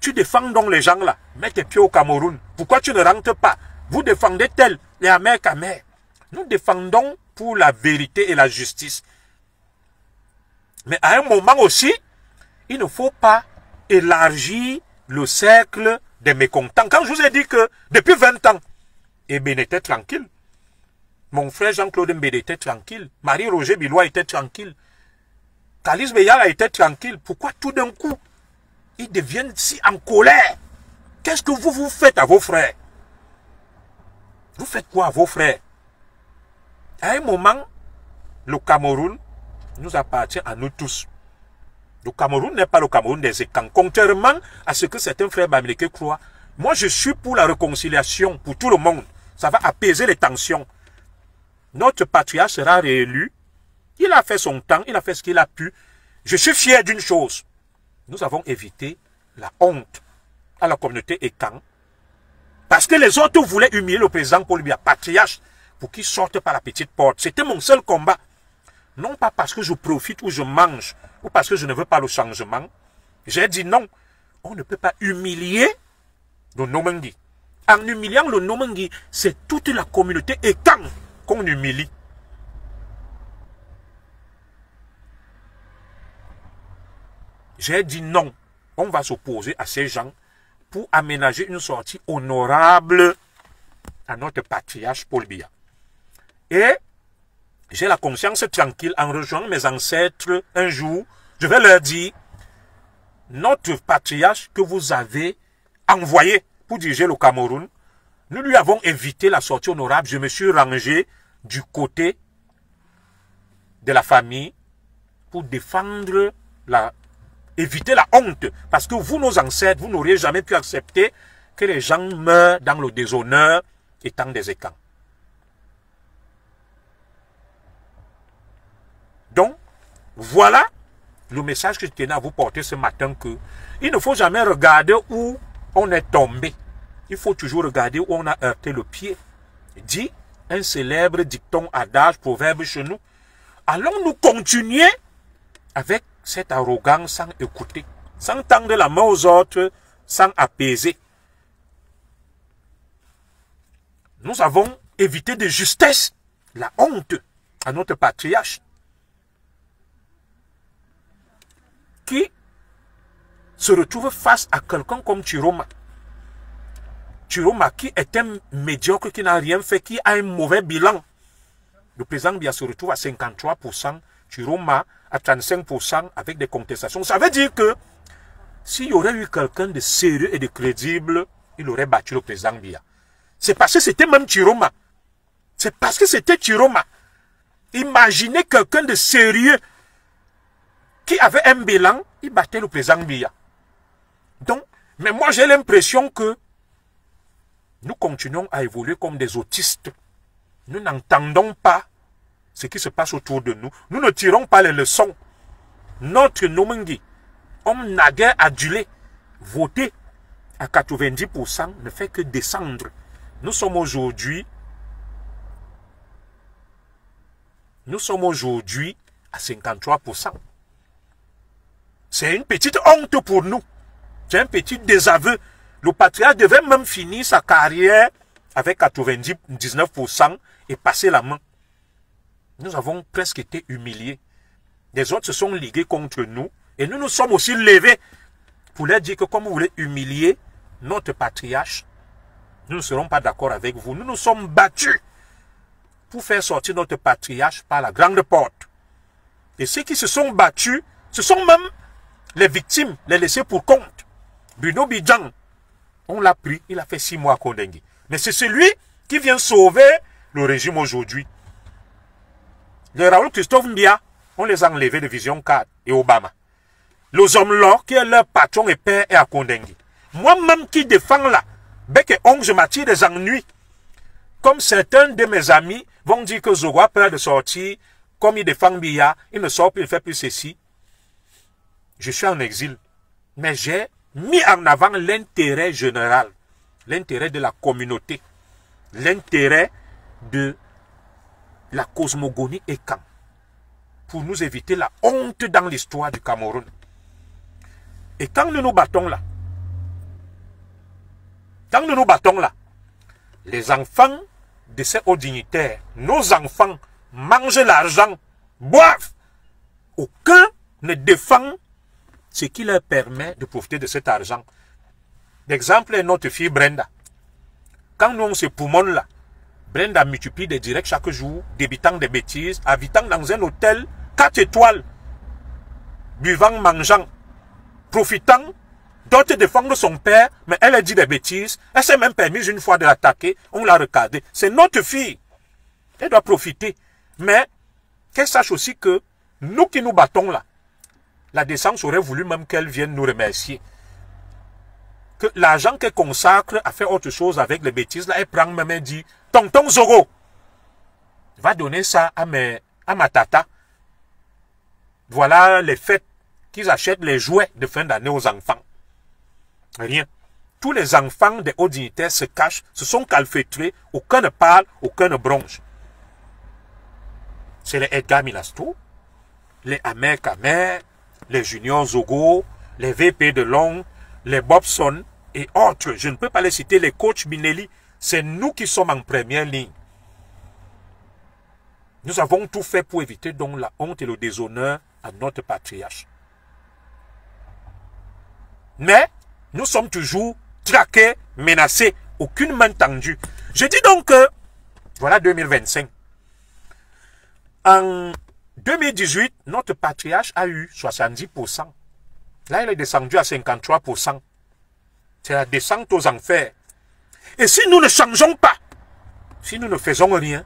tu défends donc les gens là. Mets tes pieds au Cameroun. Pourquoi tu ne rentres pas? Vous défendez tel, les Amers Kamer. Nous défendons pour la vérité et la justice. Mais à un moment aussi, il ne faut pas élargir le cercle des mécontents. Quand je vous ai dit que depuis 20 ans, Eben était tranquille. Mon frère Jean-Claude Mbede était tranquille. Marie-Roger Bilois était tranquille. Kalis Beyala était tranquille. Pourquoi tout d'un coup, ils deviennent si en colère? Qu'est-ce que vous faites à vos frères? Vous faites quoi à vos frères? À un moment, le Cameroun nous appartient à nous tous. Le Cameroun n'est pas le Cameroun des écans. Contrairement à ce que certains frères bamileke croient, moi je suis pour la réconciliation, pour tout le monde. Ça va apaiser les tensions. Notre patriarche sera réélu. Il a fait son temps, il a fait ce qu'il a pu. Je suis fier d'une chose. Nous avons évité la honte à la communauté écan. Parce que les autres voulaient humilier le président Paul Biya, patriarche, pour qu'il sorte par la petite porte. C'était mon seul combat. Non pas parce que je profite ou je mange, ou parce que je ne veux pas le changement. J'ai dit non. On ne peut pas humilier le Nomengi. En humiliant le Nomengi, c'est toute la communauté écan qu'on humilie. J'ai dit non. On va s'opposer à ces gens pour aménager une sortie honorable à notre patriarche Paul Biya. Et j'ai la conscience tranquille en rejoignant mes ancêtres un jour. Je vais leur dire, notre patriarche que vous avez envoyé pour diriger le Cameroun, nous lui avons évité la sortie honorable. Je me suis rangé du côté de la famille pour défendre éviter la honte. Parce que vous, nos ancêtres, vous n'auriez jamais pu accepter que les gens meurent dans le déshonneur étant des écans. Donc, voilà le message que je tenais à vous porter ce matin, que il ne faut jamais regarder où on est tombé. Il faut toujours regarder où on a heurté le pied. Dit un célèbre dicton, adage, proverbe chez nous. Allons-nous continuer avec cette arrogance sans écouter, sans tendre la main aux autres, sans apaiser? Nous avons évité de justesse la honte à notre patriarche, qui se retrouve face à quelqu'un comme Chiroma. Chiroma qui est un médiocre, qui n'a rien fait, qui a un mauvais bilan. Le président Biya se retrouve à 53%, Chiroma à 35% avec des contestations. Ça veut dire que s'il y aurait eu quelqu'un de sérieux et de crédible, il aurait battu le président Biya. C'est parce que c'était même Chiroma. C'est parce que c'était Chiroma. Imaginez quelqu'un de sérieux qui avait un bilan, il battait le président Biya. Donc, mais moi j'ai l'impression que nous continuons à évoluer comme des autistes. Nous n'entendons pas ce qui se passe autour de nous. Nous ne tirons pas les leçons. Notre Nomengi, homme naguère adulé, voté à 90%, ne fait que descendre. Nous sommes aujourd'hui à 53%. C'est une petite honte pour nous. C'est un petit désaveu. Le patriarche devait même finir sa carrière avec 99% et passer la main. Nous avons presque été humiliés. Les autres se sont ligués contre nous et nous nous sommes aussi levés pour leur dire que comme vous voulez humilier notre patriarche, nous ne serons pas d'accord avec vous. Nous nous sommes battus pour faire sortir notre patriarche par la grande porte. Et ceux qui se sont battus, ce sont même les victimes, les laissés pour compte. Bruno Bidjan, on l'a pris, il a fait 6 mois à Kondengi. Mais c'est celui qui vient sauver le régime aujourd'hui. Les Raoul Christophe Biya, on les a enlevés de Vision 4 et Obama. Les hommes là, qui est leur patron et père, est à Kondengi. Moi-même qui défends là, bec et ongle, je m'attire des ennuis. Comme certains de mes amis vont dire que Zogo a peur de sortir, comme il défend Biya, il ne sort plus, il ne fait plus ceci. Je suis en exil. Mais j'ai mis en avant l'intérêt général, l'intérêt de la communauté, l'intérêt de la cosmogonie écan, pour nous éviter la honte dans l'histoire du Cameroun. Et quand nous nous battons là, les enfants de ces hauts dignitaires, nos enfants mangent l'argent, boivent. Aucun ne défend ce qui leur permet de profiter de cet argent. L'exemple est notre fille Brenda. Quand nous on se poumonne là, Brenda multiplie des directs chaque jour, débitant des bêtises, habitant dans un hôtel 4 étoiles, buvant, mangeant, profitant, d'autres défendre son père, mais elle a dit des bêtises, elle s'est même permise une fois de l'attaquer, on l'a regardé. C'est notre fille. Elle doit profiter. Mais qu'elle sache aussi que nous qui nous battons là, la décence aurait voulu même qu'elle vienne nous remercier. Que l'argent qu'elle consacre à faire autre chose avec les bêtises, là, elle prend même et dit, tonton Zogo, va donner ça à ma tata. Voilà les fêtes qu'ils achètent les jouets de fin d'année aux enfants. Rien. Tous les enfants des hauts dignitaires se cachent, se sont calfeutrés, aucun ne parle, aucun ne bronche. C'est les Edgar Minasto, les Amer Kamer, les Junior Zogo, les VP de Long, les Bobson et autres. Je ne peux pas les citer, les coachs Binelli. C'est nous qui sommes en première ligne. Nous avons tout fait pour éviter donc la honte et le déshonneur à notre patriarche. Mais nous sommes toujours traqués, menacés, aucune main tendue. Je dis donc que, voilà 2025. En 2018, notre patriarche a eu 70%. Là, il est descendu à 53%. C'est la descente aux enfers. Et si nous ne changeons pas, si nous ne faisons rien,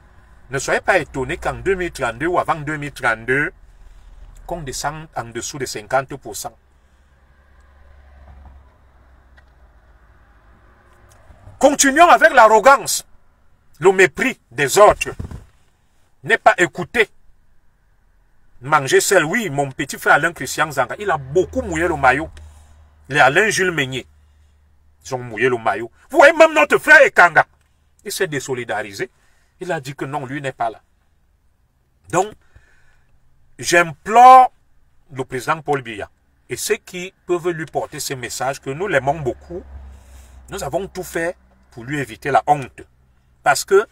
ne soyez pas étonnés qu'en 2032 ou avant 2032, qu'on descende en dessous de 50%. Continuons avec l'arrogance, le mépris des autres. N'est pas écouté. Manger seul, oui, mon petit frère Alain Christian Zanga, il a beaucoup mouillé le maillot. Les Alain Jules Meignet, ils ont mouillé le maillot. Vous voyez, même notre frère Ekanga, il s'est désolidarisé. Il a dit que non, lui n'est pas là. Donc, j'implore le président Paul Biya et ceux qui peuvent lui porter ce message que nous l'aimons beaucoup. Nous avons tout fait pour lui éviter la honte. Parce que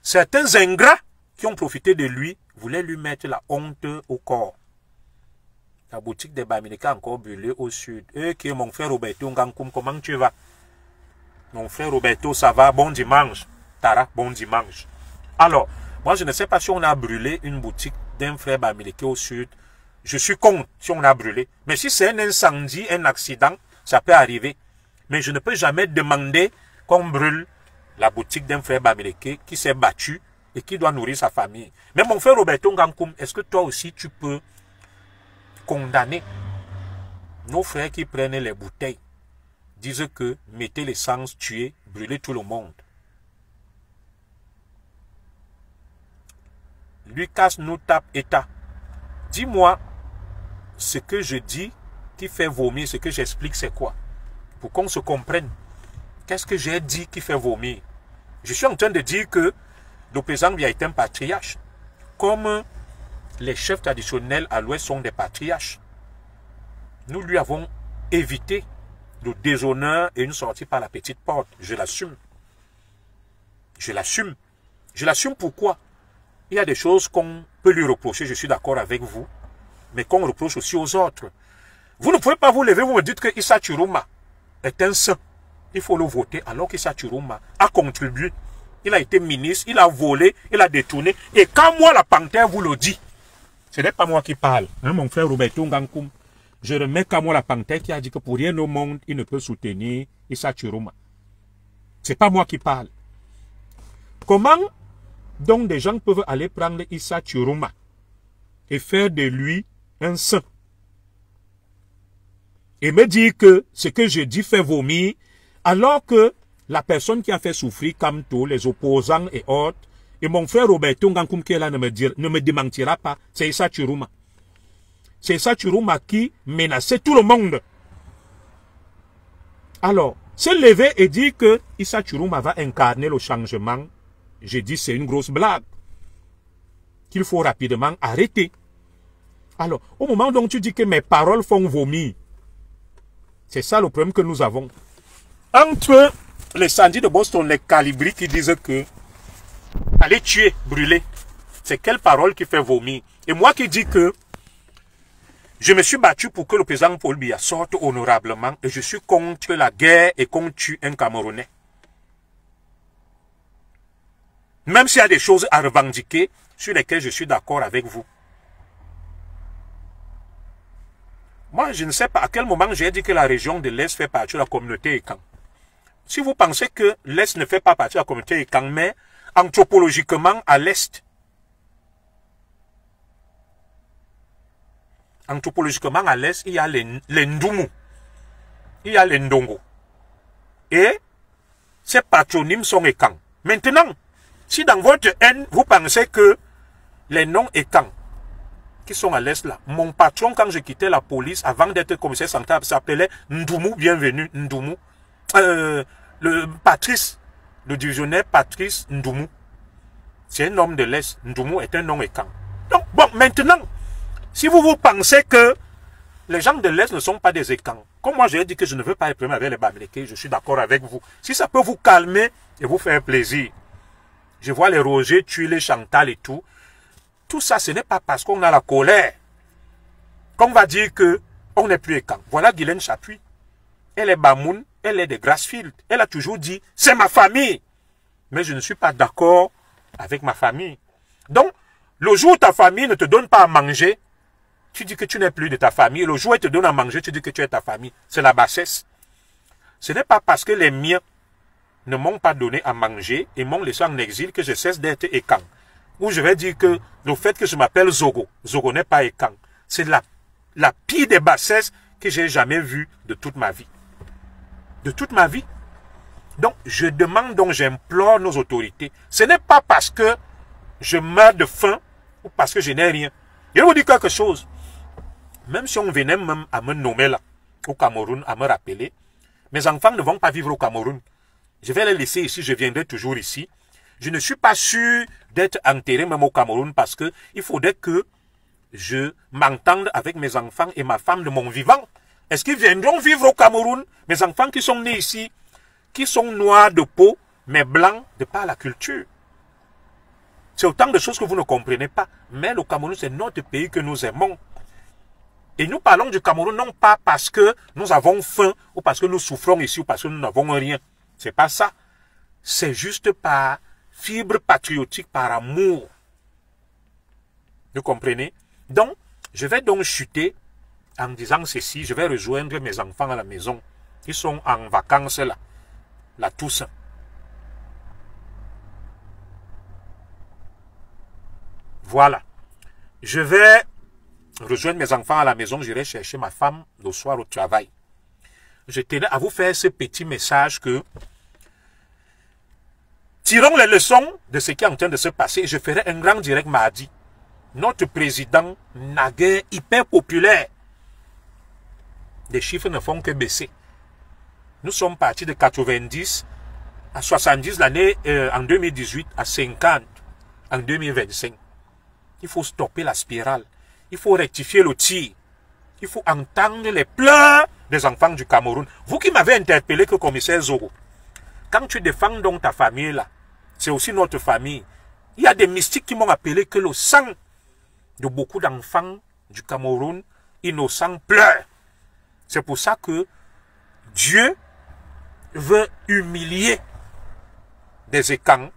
certains ingrats qui ont profité de lui voulaient lui mettre la honte au corps. La boutique des Bamileka a encore brûlé au sud. Qui est mon frère Roberto Ngankoum, comment tu vas? Mon frère Roberto, ça va? Bon dimanche. Tara, bon dimanche. Alors, moi je ne sais pas si on a brûlé une boutique d'un frère Bamileke au sud. Je suis contre si on a brûlé. Mais si c'est un incendie, un accident, ça peut arriver. Mais je ne peux jamais demander qu'on brûle la boutique d'un frère Bamileke qui s'est battu et qui doit nourrir sa famille. Mais mon frère Roberto Ngankoum, est-ce que toi aussi tu peux condamner nos frères qui prennent les bouteilles, disent que mettez l'essence, tuez, brûlez tout le monde. Lucas nous tape État. Dis-moi ce que je dis qui fait vomir, ce que j'explique c'est quoi? Pour qu'on se comprenne. Qu'est-ce que j'ai dit qui fait vomir? Je suis en train de dire que le président Biya est un patriarche. Comme les chefs traditionnels à l'ouest sont des patriarches. Nous lui avons évité le déshonneur et une sortie par la petite porte. Je l'assume. Je l'assume. Je l'assume pourquoi? Il y a des choses qu'on peut lui reprocher, je suis d'accord avec vous, mais qu'on reproche aussi aux autres. Vous ne pouvez pas vous lever, vous me dites que Issa Chiroma est un saint. Il faut le voter alors qu'Issa Chiroma a contribué. Il a été ministre, il a volé, il a détourné. Et quand moi, la panthère, vous le dit, ce n'est pas moi qui parle. Hein, mon frère Roberto Ngankoum. Je remets qu'à moi la panthère qui a dit que pour rien au monde, il ne peut soutenir Issa Chiroma. Ce n'est pas moi qui parle. Comment donc des gens peuvent aller prendre Issa Chiroma et faire de lui un saint et me dire que ce que je dis fait vomir, alors que la personne qui a fait souffrir Kamto, les opposants et autres, et mon frère Roberto Ngankoum qui est là ne me démentira pas, c'est Issa Chiroma. C'est Issa Chiroma qui menaçait tout le monde. Alors, se lever et dire que Issa Chiroma va incarner le changement, je dis c'est une grosse blague qu'il faut rapidement arrêter. Alors, au moment où tu dis que mes paroles font vomir, c'est ça le problème que nous avons. Entre les Sandy de Boston, les Calibri qui disent que allez tuer, brûler, c'est quelle parole qui fait vomir? Et moi qui dis que je me suis battu pour que le président Paul Biya sorte honorablement et je suis contre la guerre et qu'on tue un Camerounais. Même s'il y a des choses à revendiquer sur lesquelles je suis d'accord avec vous. Moi, je ne sais pas à quel moment j'ai dit que la région de l'Est fait partie de la communauté Ekan. Si vous pensez que l'Est ne fait pas partie de la communauté Ekan, mais anthropologiquement à l'Est, Anthropologiquement, à l'est, il y a les Ndoumou. Il y a les Ndongo. Et ces patronymes sont Ekang. Maintenant, si dans votre haine, vous pensez que les noms Ekang, qui sont à l'est là, mon patron, quand je quittais la police, avant d'être commissaire central, s'appelait Ndoumou, bienvenue, Ndoumou. Le Patrice, le divisionnaire Patrice Ndoumou. C'est un homme de l'Est. Ndoumou est un nom Ekang. Donc, bon, maintenant, si vous pensez que les gens de l'Est ne sont pas des Ekang, comme moi j'ai dit que je ne veux pas être premier avec les Bamileke, je suis d'accord avec vous. Si ça peut vous calmer et vous faire plaisir, je vois les Roger, Tuile, Chantal et tout. Tout ça, ce n'est pas parce qu'on a la colère qu'on va dire que on n'est plus Ekang. Voilà Guylaine Chapuis. Elle est Bamoun, elle est de Grassfield. Elle a toujours dit, c'est ma famille. Mais je ne suis pas d'accord avec ma famille. Donc, le jour où ta famille ne te donne pas à manger, tu dis que tu n'es plus de ta famille. Le jour où elle te donne à manger, tu dis que tu es ta famille. C'est la bassesse. Ce n'est pas parce que les miens ne m'ont pas donné à manger et m'ont laissé en exil que je cesse d'être Ekang. Ou je vais dire que le fait que je m'appelle Zogo, Zogo n'est pas Ekang. C'est la pire des bassesses que j'ai jamais vue de toute ma vie. De toute ma vie. Donc, je demande, donc j'implore nos autorités. Ce n'est pas parce que je meurs de faim ou parce que je n'ai rien. Je vais vous dire quelque chose. Même si on venait même à me nommer là, au Cameroun, à me rappeler, mes enfants ne vont pas vivre au Cameroun. Je vais les laisser ici, je viendrai toujours ici. Je ne suis pas sûr d'être enterré même au Cameroun parce que il faudrait que je m'entende avec mes enfants et ma femme de mon vivant. Est-ce qu'ils viendront vivre au Cameroun? Mes enfants qui sont nés ici, qui sont noirs de peau, mais blancs de par la culture. C'est autant de choses que vous ne comprenez pas. Mais le Cameroun, c'est notre pays que nous aimons. Et nous parlons du Cameroun non pas parce que nous avons faim, ou parce que nous souffrons ici, ou parce que nous n'avons rien. C'est pas ça. C'est juste par fibre patriotique, par amour. Vous comprenez? Donc, je vais donc chuter en disant ceci. Je vais rejoindre mes enfants à la maison. Ils sont en vacances là. La Toussaint. Voilà. Je vais rejoindre mes enfants à la maison. J'irai chercher ma femme le soir au travail. Je tenais à vous faire ce petit message que tirons les leçons de ce qui est en train de se passer. Je ferai un grand direct mardi. Notre président naguère hyper populaire. Les chiffres ne font que baisser. Nous sommes partis de 90 à 70 l'année en 2018 à 50 en 2025. Il faut stopper la spirale. Il faut rectifier le tir. Il faut entendre les pleurs des enfants du Cameroun. Vous qui m'avez interpellé que commissaire Zogo, quand tu défends donc ta famille là, c'est aussi notre famille. Il y a des mystiques qui m'ont appelé que le sang de beaucoup d'enfants du Cameroun innocents pleure. C'est pour ça que Dieu veut humilier des Ekang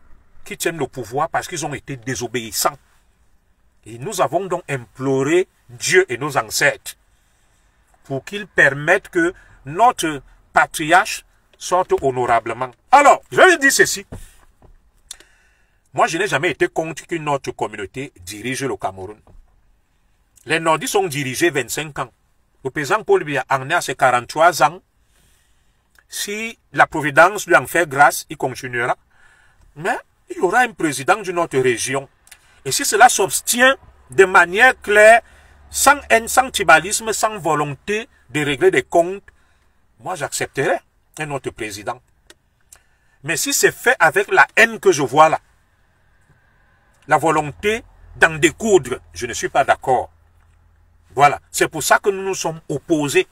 qui tiennent le pouvoir parce qu'ils ont été désobéissants. Et nous avons donc imploré Dieu et nos ancêtres pour qu'ils permettent que notre patriarche sorte honorablement. Alors, je vais vous dire ceci. Moi, je n'ai jamais été contre qu'une autre communauté dirige le Cameroun. Les Nordistes ont dirigé 25 ans. Le président Paul Biya en est à ses 43 ans. Si la Providence lui en fait grâce, il continuera. Mais il y aura un président d'une autre région. Et si cela s'obtient de manière claire, sans haine, sans tribalisme, sans volonté de régler des comptes, moi j'accepterai un autre président. Mais si c'est fait avec la haine que je vois là, la volonté d'en découdre, je ne suis pas d'accord. Voilà, c'est pour ça que nous nous sommes opposés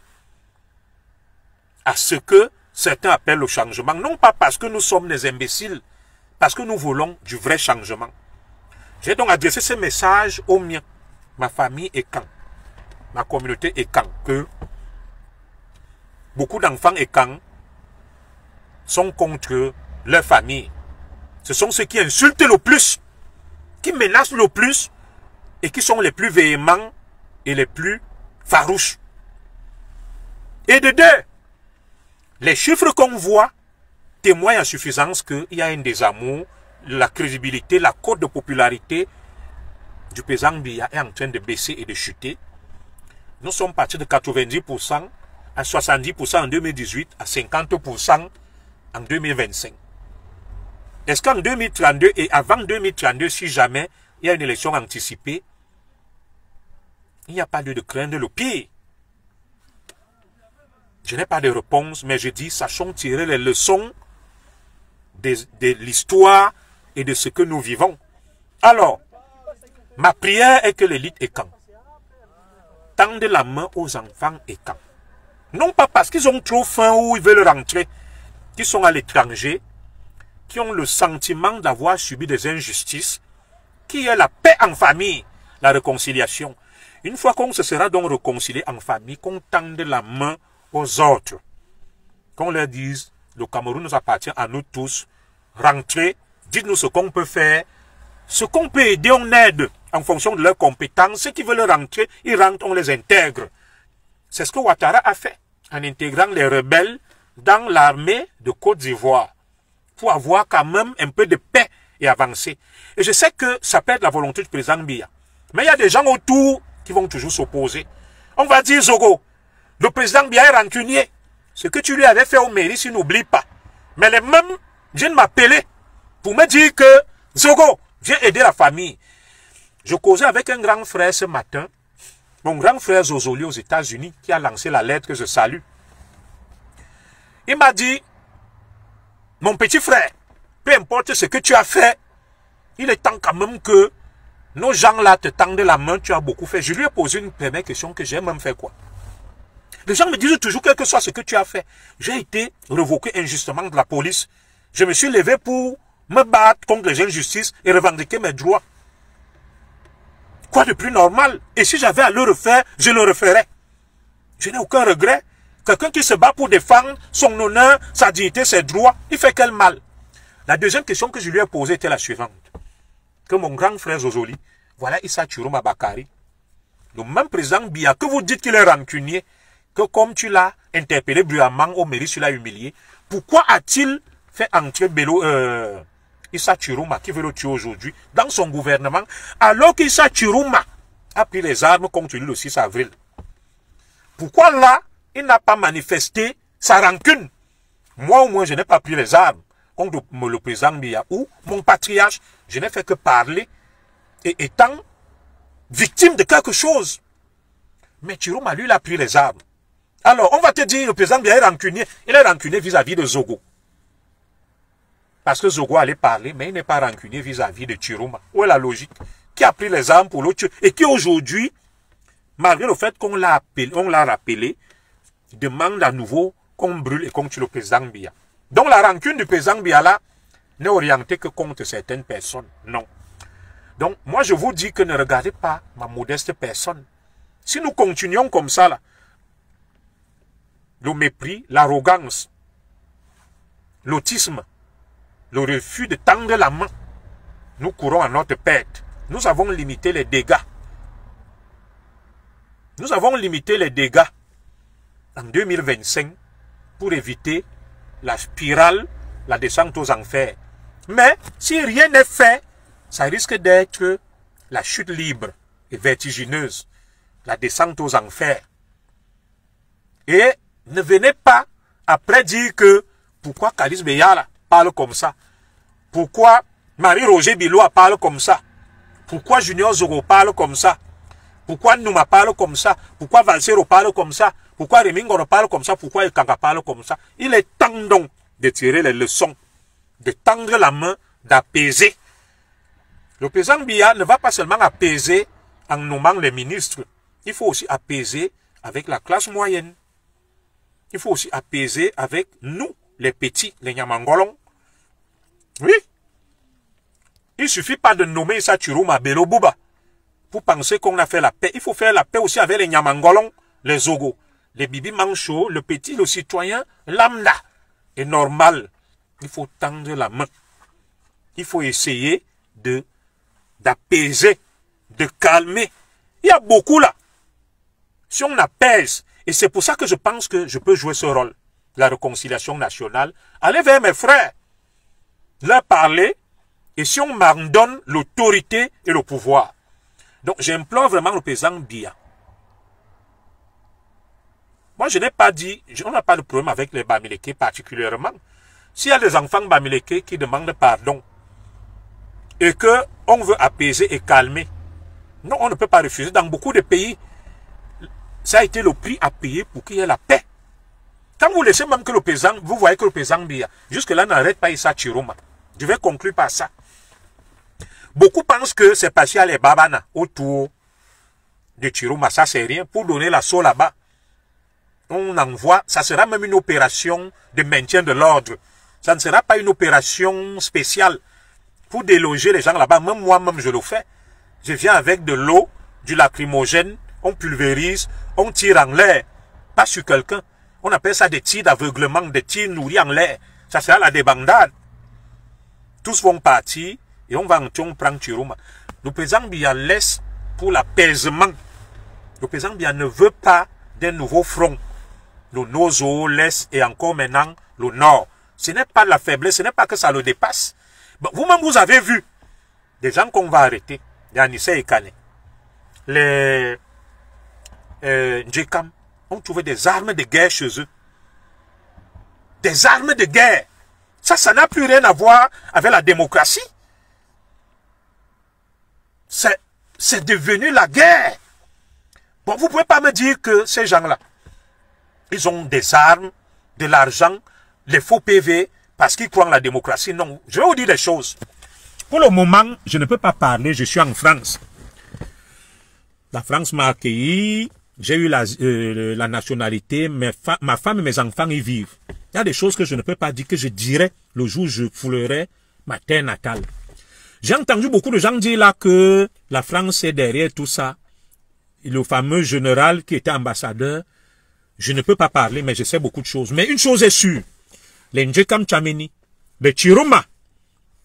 à ce que certains appellent le changement. Non pas parce que nous sommes des imbéciles, parce que nous voulons du vrai changement. J'ai donc adressé ce message aux miens, ma famille Ekang, ma communauté Ekang, que beaucoup d'enfants Ekang sont contre leur famille. Ce sont ceux qui insultent le plus, qui menacent le plus et qui sont les plus véhéments et les plus farouches. Et de deux, les chiffres qu'on voit témoignent à suffisance qu'il y a un désamour, la crédibilité, la cote de popularité du président Biya est en train de baisser et de chuter. Nous sommes partis de 90% à 70% en 2018, à 50% en 2025. Est-ce qu'en 2032 et avant 2032, si jamais il y a une élection anticipée, il n'y a pas lieu de craindre le pire? Je n'ai pas de réponse, mais je dis, sachons tirer les leçons de l'histoire et de ce que nous vivons. Alors, ma prière est que l'élite est quand? Tendez la main aux enfants et quand? Non pas parce qu'ils ont trop faim ou ils veulent rentrer, qui sont à l'étranger, qui ont le sentiment d'avoir subi des injustices, qui est la paix en famille, la réconciliation. Une fois qu'on se sera donc réconcilié en famille, qu'on tende la main aux autres, qu'on leur dise, le Cameroun nous appartient à nous tous, rentrez, dites-nous ce qu'on peut faire, ce qu'on peut aider, on aide en fonction de leurs compétences. Ceux qui veulent rentrer, ils rentrent, on les intègre. C'est ce que Ouattara a fait en intégrant les rebelles dans l'armée de Côte d'Ivoire pour avoir quand même un peu de paix et avancer. Et je sais que ça peut être la volonté du président Biya. Mais il y a des gens autour qui vont toujours s'opposer. On va dire, Zogo, le président Biya est rancunier. Ce que tu lui avais fait au mairie, s'il n'oublie pas. Mais les mêmes viennent m'appeler pour me dire que, Zogo, viens aider la famille. Je causais avec un grand frère ce matin, mon grand frère Zozoli aux États-Unis, qui a lancé la lettre que je salue. Il m'a dit, mon petit frère, peu importe ce que tu as fait, il est temps quand même que nos gens là te tendent la main, tu as beaucoup fait. Je lui ai posé une première question que j'ai même fait quoi. Les gens me disent toujours, quel que soit ce que tu as fait, j'ai été révoqué injustement de la police. Je me suis levé pour me battre contre les injustices et revendiquer mes droits. Quoi de plus normal? Et si j'avais à le refaire, je le referais. Je n'ai aucun regret. Quelqu'un qui se bat pour défendre son honneur, sa dignité, ses droits, il fait quel mal? La deuxième question que je lui ai posée était la suivante. Que mon grand frère Zozoli, voilà Issa Chiroma Bakari, le même président Biya, que vous dites qu'il est rancunier, que comme tu l'as interpellé bruyamment au mairie, tu l'as humilié, pourquoi a-t-il fait entrer Issa Chiroma, qui veut le tuer aujourd'hui, dans son gouvernement, alors qu'Issa Chiroma a pris les armes contre lui le 6 avril? Pourquoi là, il n'a pas manifesté sa rancune? Moi, au moins, je n'ai pas pris les armes contre le président Biya ou mon patriarche. Je n'ai fait que parler et étant victime de quelque chose. Mais Chiroma, lui, il a pris les armes. Alors, on va te dire, le président Biya est rancunier. Il est rancunier vis-à-vis de Zogo. Parce que Zogo allait parler, mais il n'est pas rancunier vis-à-vis de Chiroma. Où est la logique? Qui a pris les armes pour le tuer et qui aujourd'hui, malgré le fait qu'on l'a rappelé, demande à nouveau qu'on brûle et qu'on tue le président Biya. Donc la rancune du président Biya là n'est orientée que contre certaines personnes. Non. Donc moi je vous dis que ne regardez pas ma modeste personne. Si nous continuons comme ça là, le mépris, l'arrogance, l'autisme, le refus de tendre la main, nous courons à notre perte. Nous avons limité les dégâts. Nous avons limité les dégâts en 2025 pour éviter la spirale, la descente aux enfers. Mais si rien n'est fait, ça risque d'être la chute libre et vertigineuse, la descente aux enfers. Et ne venez pas après dire que pourquoi Kalis Beyala parle comme ça, pourquoi Marie-Roger Biloua parle comme ça, pourquoi Junior Zogo parle comme ça, pourquoi Nouma parle comme ça, pourquoi Valsero parle comme ça, pourquoi Remingoro parle comme ça, pourquoi Ekanga parle comme ça. Il est temps donc de tirer les leçons, de tendre la main, d'apaiser. Le président Biya ne va pas seulement apaiser en nommant les ministres, il faut aussi apaiser avec la classe moyenne. Il faut aussi apaiser avec nous, les petits, les Nyamangolons. Oui. Il ne suffit pas de nommer Issa Chiroma Bello Bouba pour penser qu'on a fait la paix. Il faut faire la paix aussi avec les Nyamangolons, les Zogo, les Bibi Mancho, le petit, le citoyen lambda. Et normal, il faut tendre la main. Il faut essayer d'apaiser, de calmer. Il y a beaucoup là. Si on apaise, et c'est pour ça que je pense que je peux jouer ce rôle, la réconciliation nationale, aller vers mes frères, leur parler, et si on m'en donne l'autorité et le pouvoir. Donc j'implore vraiment le président Biya Moi, je n'ai pas dit, on n'a pas de problème avec les Bamileke particulièrement. S'il y a des enfants Bamileke qui demandent pardon et qu'on veut apaiser et calmer, non, on ne peut pas refuser. Dans beaucoup de pays, ça a été le prix à payer pour qu'il y ait la paix. Quand vous laissez même que le paysan, vous voyez que le paysan Biya, jusque-là, n'arrête pas Issa Chiroma. Je vais conclure par ça. Beaucoup pensent que c'est parce qu'il y a les Babana autour de Chiroma. Ça, c'est rien. Pour donner l'assaut là-bas, on envoie, ça sera même une opération de maintien de l'ordre. Ça ne sera pas une opération spéciale pour déloger les gens là-bas. Même moi-même, je le fais. Je viens avec de l'eau, du lacrymogène, on pulvérise, on tire en l'air. Pas sur quelqu'un. On appelle ça des tirs d'aveuglement, des tirs nourris en l'air. Ça sera la débandade. Tous vont partir et on va en prendre Chiroma. Le président Biya laisse pour l'apaisement. Le président Biya ne veut pas d'un nouveau front. Le Nozo, l'Est et encore maintenant le Nord. Ce n'est pas la faiblesse, ce n'est pas que ça le dépasse. Vous-même, vous avez vu des gens qu'on va arrêter. Yanissé et Kane. Les Ndjekam ont trouvé des armes de guerre chez eux. Des armes de guerre. Ça n'a plus rien à voir avec la démocratie. C'est devenu la guerre. Bon, vous ne pouvez pas me dire que ces gens-là, ils ont des armes, de l'argent, les faux PV, parce qu'ils croient en la démocratie. Non, je vais vous dire des choses. Pour le moment, je ne peux pas parler, je suis en France. La France m'a accueilli, j'ai eu la nationalité, ma femme et mes enfants y vivent. Il y a des choses que je ne peux pas dire, que je dirais le jour où je foulerai ma terre natale. J'ai entendu beaucoup de gens dire là que la France est derrière tout ça. Le fameux général qui était ambassadeur, je ne peux pas parler, mais je sais beaucoup de choses. Mais une chose est sûre, les Ndjekam Tchameni, les Chiroma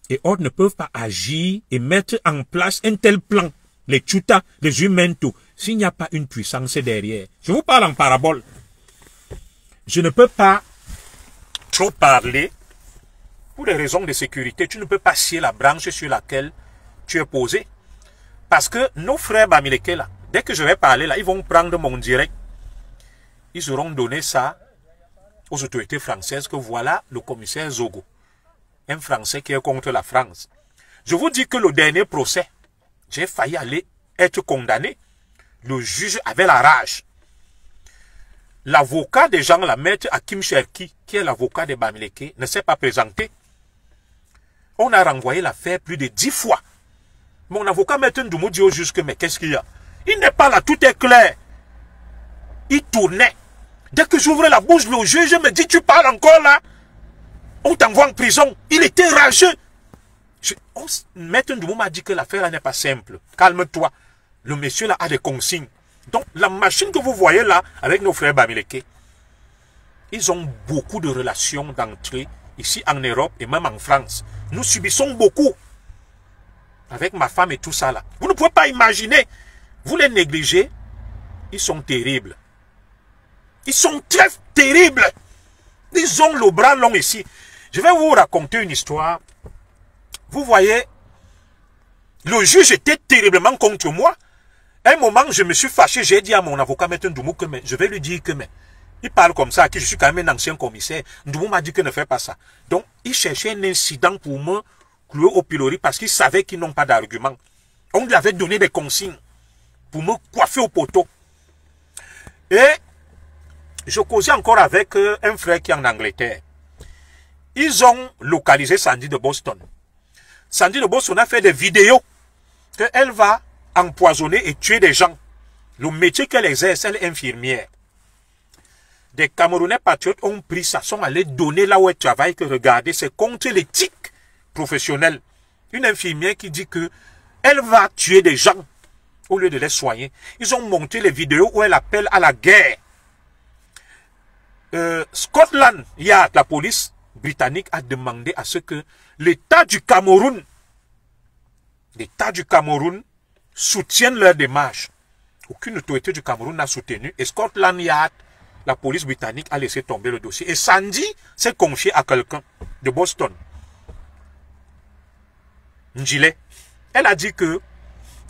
et autres ne peuvent pas agir et mettre en place un tel plan. Les Tchouta, les Umento, s'il n'y a pas une puissance derrière. Je vous parle en parabole. Je ne peux pas trop parler. Pour des raisons de sécurité, tu ne peux pas scier la branche sur laquelle tu es posé. Parce que nos frères Bamileke là, dès que je vais parler là, ils vont prendre mon direct. Ils auront donné ça aux autorités françaises que voilà le commissaire Zogo. Un Français qui est contre la France. Je vous dis que le dernier procès, j'ai failli aller être condamné. Le juge avait la rage. L'avocat des gens, la maître Hakim Cherki, qui est l'avocat des Bamileke, ne s'est pas présenté. On a renvoyé l'affaire plus de 10 fois. Mon avocat maître Ndoumou dit au juge que mais qu'est-ce qu'il y a? Il n'est pas là, tout est clair. Il tournait. Dès que j'ouvrais la bouche, le juge me dit tu parles encore là? On t'envoie en prison. Il était rageux. Maître Ndoumou m'a dit que l'affaire n'est pas simple. Calme-toi. Le monsieur là a des consignes. Donc la machine que vous voyez là, avec nos frères Bamileke, ils ont beaucoup de relations d'entrée ici en Europe et même en France. Nous subissons beaucoup. Avec ma femme et tout ça là. Vous ne pouvez pas imaginer. Vous les négligez. Ils sont terribles. Ils sont très terribles. Ils ont le bras long ici. Je vais vous raconter une histoire. Vous voyez, le juge était terriblement contre moi. À un moment, je me suis fâché. J'ai dit à mon avocat, Maître Ndoumou, que je vais lui dire que il parle comme ça, que je suis quand même un ancien commissaire. Ndoumou m'a dit que ne fait pas ça. Donc, il cherchait un incident pour me clouer au pilori parce qu'il savait qu'ils n'ont pas d'argument. On lui avait donné des consignes pour me coiffer au poteau. Et je causais encore avec un frère qui est en Angleterre. Ils ont localisé Sandy de Boston. Sandy de Boston a fait des vidéos qu'elle va empoisonner et tuer des gens. Le métier qu'elle exerce, elle est infirmière. Des Camerounais patriotes ont pris ça, sont allés donner là où elle travaille, que regardez, c'est contre l'éthique professionnelle. Une infirmière qui dit que elle va tuer des gens au lieu de les soigner. Ils ont monté les vidéos où elle appelle à la guerre. Scotland Yard, la police britannique a demandé à ce que l'État du Cameroun soutienne leur démarche. Aucune autorité du Cameroun n'a soutenu. Et Scotland Yard, la police britannique, a laissé tomber le dossier. Et Sandy s'est confié à quelqu'un de Boston. Njile. Elle a dit que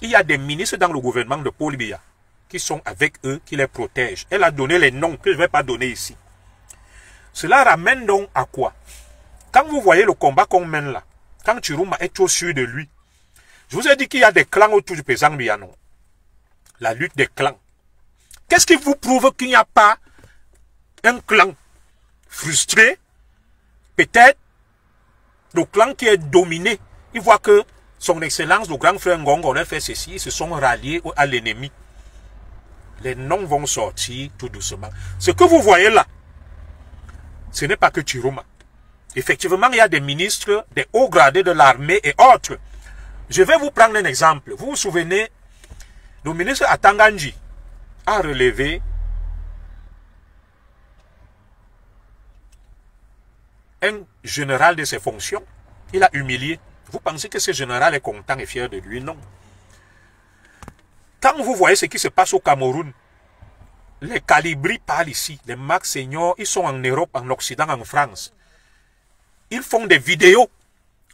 il y a des ministres dans le gouvernement de Paul Biya qui sont avec eux, qui les protègent. Elle a donné les noms que je ne vais pas donner ici. Cela ramène donc à quoi? Quand vous voyez le combat qu'on mène là, quand Chiroma est trop sûr de lui, je vous ai dit qu'il y a des clans autour du président Biya, non? La lutte des clans. Qu'est-ce qui vous prouve qu'il n'y a pas un clan frustré? Peut-être le clan qui est dominé. Il voit que son excellence, le grand frère Ngongo, a fait ceci, ils se sont ralliés à l'ennemi. Les noms vont sortir tout doucement. Ce que vous voyez là, ce n'est pas que Chiroma. Effectivement, il y a des ministres, des hauts gradés de l'armée et autres. Je vais vous prendre un exemple. Vous vous souvenez, le ministre Atanganji a relevé un général de ses fonctions. Il a humilié. Vous pensez que ce général est content et fier de lui? Non. Quand vous voyez ce qui se passe au Cameroun, les Calibri parlent ici, les Max Senior, ils sont en Europe, en Occident, en France. Ils font des vidéos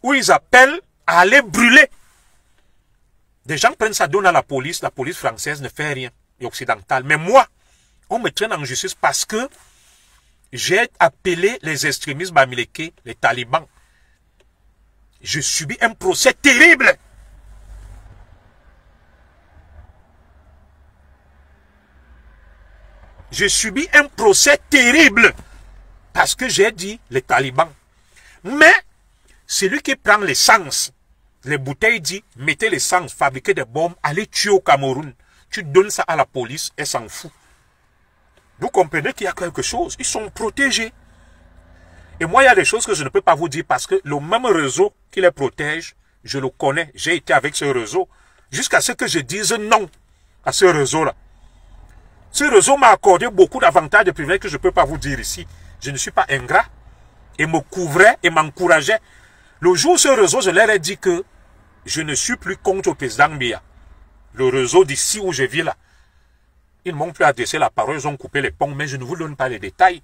où ils appellent à aller brûler. Des gens prennent ça, donnent à la police française ne fait rien, et occidentale. Mais moi, on me traîne en justice parce que j'ai appelé les extrémistes bamileke, les talibans. Je subis un procès terrible. Je subis un procès terrible parce que j'ai dit les talibans. Mais celui qui prend l'essence, les bouteilles dit, mettez l'essence, fabriquez des bombes, allez tuer au Cameroun. Tu donnes ça à la police, elle s'en fout. Vous comprenez qu'il y a quelque chose. Ils sont protégés. Et moi, il y a des choses que je ne peux pas vous dire parce que le même réseau qui les protège, je le connais. J'ai été avec ce réseau jusqu'à ce que je dise non à ce réseau-là. Ce réseau m'a accordé beaucoup d'avantages et de privilèges que je ne peux pas vous dire ici. Je ne suis pas ingrat. Et me couvrait et m'encourageait. Le jour où ce réseau, je leur ai dit que je ne suis plus contre le président Biya. Le réseau d'ici où je vis là. Ils m'ont plus adressé la parole, ils ont coupé les ponts, mais je ne vous donne pas les détails.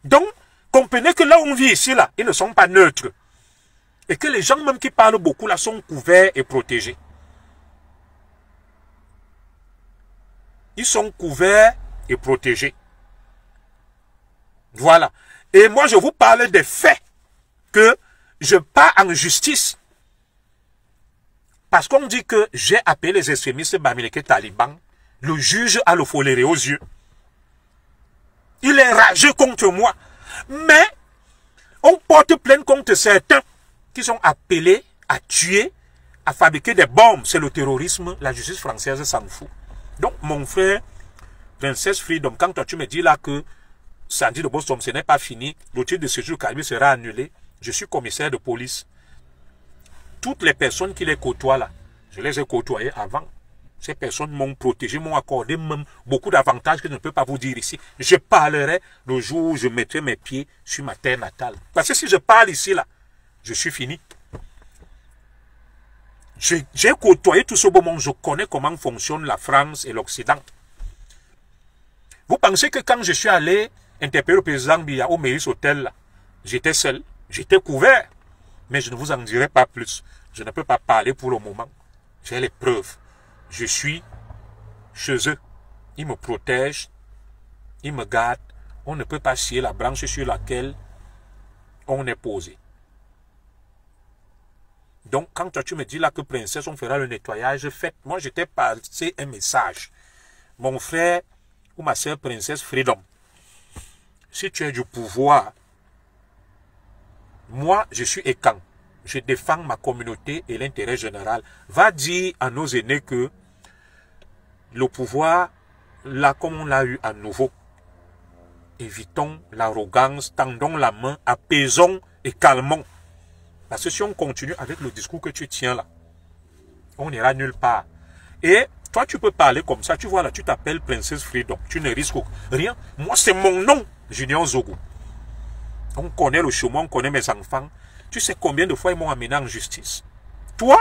Donc, comprenez que là où on vit ici, là, ils ne sont pas neutres. Et que les gens même qui parlent beaucoup là sont couverts et protégés. Ils sont couverts et protégés. Voilà. Et moi, je vous parle des faits que je pars en justice. Parce qu'on dit que j'ai appelé les extrémistes bamileke talibans. Le juge a le foléré aux yeux. Il est rageux contre moi. Mais on porte plainte contre certains qui sont appelés à tuer, à fabriquer des bombes. C'est le terrorisme. La justice française s'en fout. Donc, mon frère, Princess Freedom, quand toi tu me dis là que Sandy de Boston, ce n'est pas fini, le titre de séjour Calvi sera annulé, je suis commissaire de police. Toutes les personnes qui les côtoient là, je les ai côtoyées avant. Ces personnes m'ont protégé, m'ont accordé même beaucoup d'avantages que je ne peux pas vous dire ici. Je parlerai le jour où je mettrai mes pieds sur ma terre natale. Parce que si je parle ici là, je suis fini. J'ai côtoyé tout ce beau monde, je connais comment fonctionne la France et l'Occident. Vous pensez que quand je suis allé interpeller le président Biya au Meris Hotel, là, j'étais seul, j'étais couvert. Mais je ne vous en dirai pas plus. Je ne peux pas parler pour le moment. J'ai les preuves. Je suis chez eux. Ils me protègent. Ils me gardent. On ne peut pas scier la branche sur laquelle on est posé. Donc, quand toi, tu me dis là que princesse, on fera le nettoyage, faites. Moi, je t'ai passé un message. Mon frère ou ma soeur princesse Freedom, si tu as du pouvoir, moi, je suis écan. Je défends ma communauté et l'intérêt général. Va dire à nos aînés que le pouvoir, là, comme on l'a eu à nouveau, évitons l'arrogance, tendons la main, apaisons et calmons. Parce que si on continue avec le discours que tu tiens là, on n'ira nulle part. Et toi, tu peux parler comme ça. Tu vois là, tu t'appelles Princess Freedom. Tu ne risques rien. Moi, c'est mon nom, Junior Zogo. On connaît le chemin, on connaît mes enfants. Tu sais combien de fois ils m'ont amené en justice. Toi,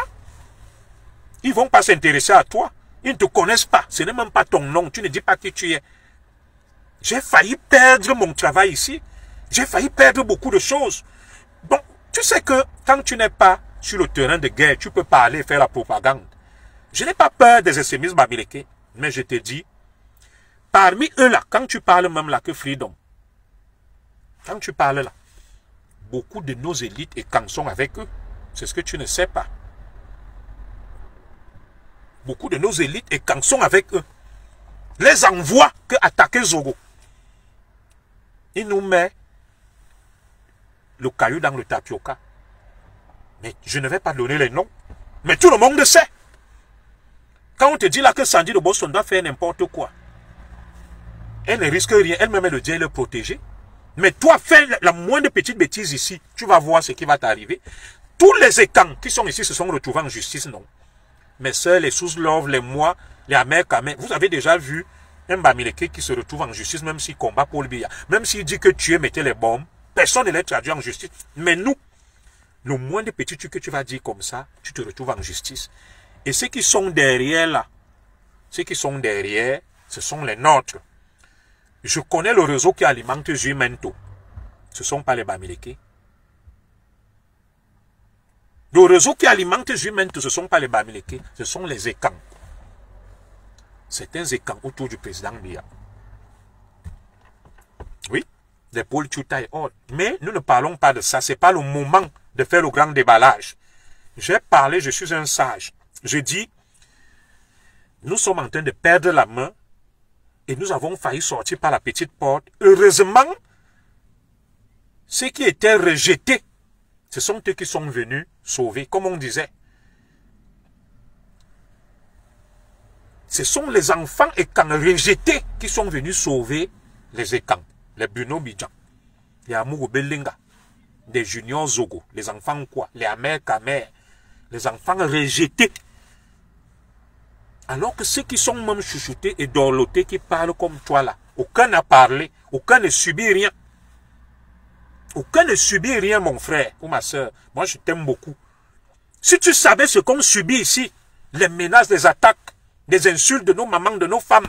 ils ne vont pas s'intéresser à toi. Ils ne te connaissent pas. Ce n'est même pas ton nom. Tu ne dis pas qui tu es. J'ai failli perdre mon travail ici. J'ai failli perdre beaucoup de choses. Bon, tu sais que quand tu n'es pas sur le terrain de guerre, tu peux parler et faire la propagande. Je n'ai pas peur des extrémistes bamileke, mais je te dis, Parmi eux là, quand tu parles même là que Freedom, quand tu parles là, beaucoup de nos élites et camps sont avec eux. C'est ce que tu ne sais pas. Beaucoup de nos élites et camps sont avec eux. Les envoient que attaquer Zogo. Il nous met le caillou dans le tapioca. Mais je ne vais pas donner les noms. Mais tout le monde le sait. Quand on te dit là que Sandy de Boston doit faire n'importe quoi, elle ne risque rien. Elle-même, le Dieu le protéger. Mais toi, fais la moindre petite bêtise ici. Tu vas voir ce qui va t'arriver. Tous les écans qui sont ici se sont retrouvés en justice, non. Mes soeurs, les sous-love, les moi, les amers, kamers. Vous avez déjà vu un Bamileke qui se retrouve en justice, même s'il combat pour le Biya. Même s'il dit que tu mettez les bombes, personne ne les traduit en justice. Mais nous, le moindre petit truc que tu vas dire comme ça, tu te retrouves en justice. Et ceux qui sont derrière là, ceux qui sont derrière, ce sont les nôtres. Je connais le réseau qui alimente Jumento. Ce ne sont pas les Bamileke. Le réseau qui alimente Jumento, ce ne sont pas les Bamileke, ce sont les écans. Certains écans autour du président Biya. Oui, les pôles Tchouta et autres. Mais nous ne parlons pas de ça. Ce n'est pas le moment de faire le grand déballage. J'ai parlé, je suis un sage. Je dis, nous sommes en train de perdre la main et nous avons failli sortir par la petite porte. Heureusement, ceux qui étaient rejetés, ce sont eux qui sont venus sauver, comme on disait. Ce sont les enfants écans rejetés qui sont venus sauver les écans. Les Bruno Bidjan, les Amourou Belinga, les Junior Zogo, les enfants quoi, les Amer Kamer, les enfants rejetés. Alors que ceux qui sont même chouchoutés et dorlotés, qui parlent comme toi là, aucun n'a parlé, aucun ne subit rien. Aucun ne subit rien, mon frère ou ma soeur. Moi, je t'aime beaucoup. Si tu savais ce qu'on subit ici, les menaces, les attaques, les insultes de nos mamans, de nos femmes,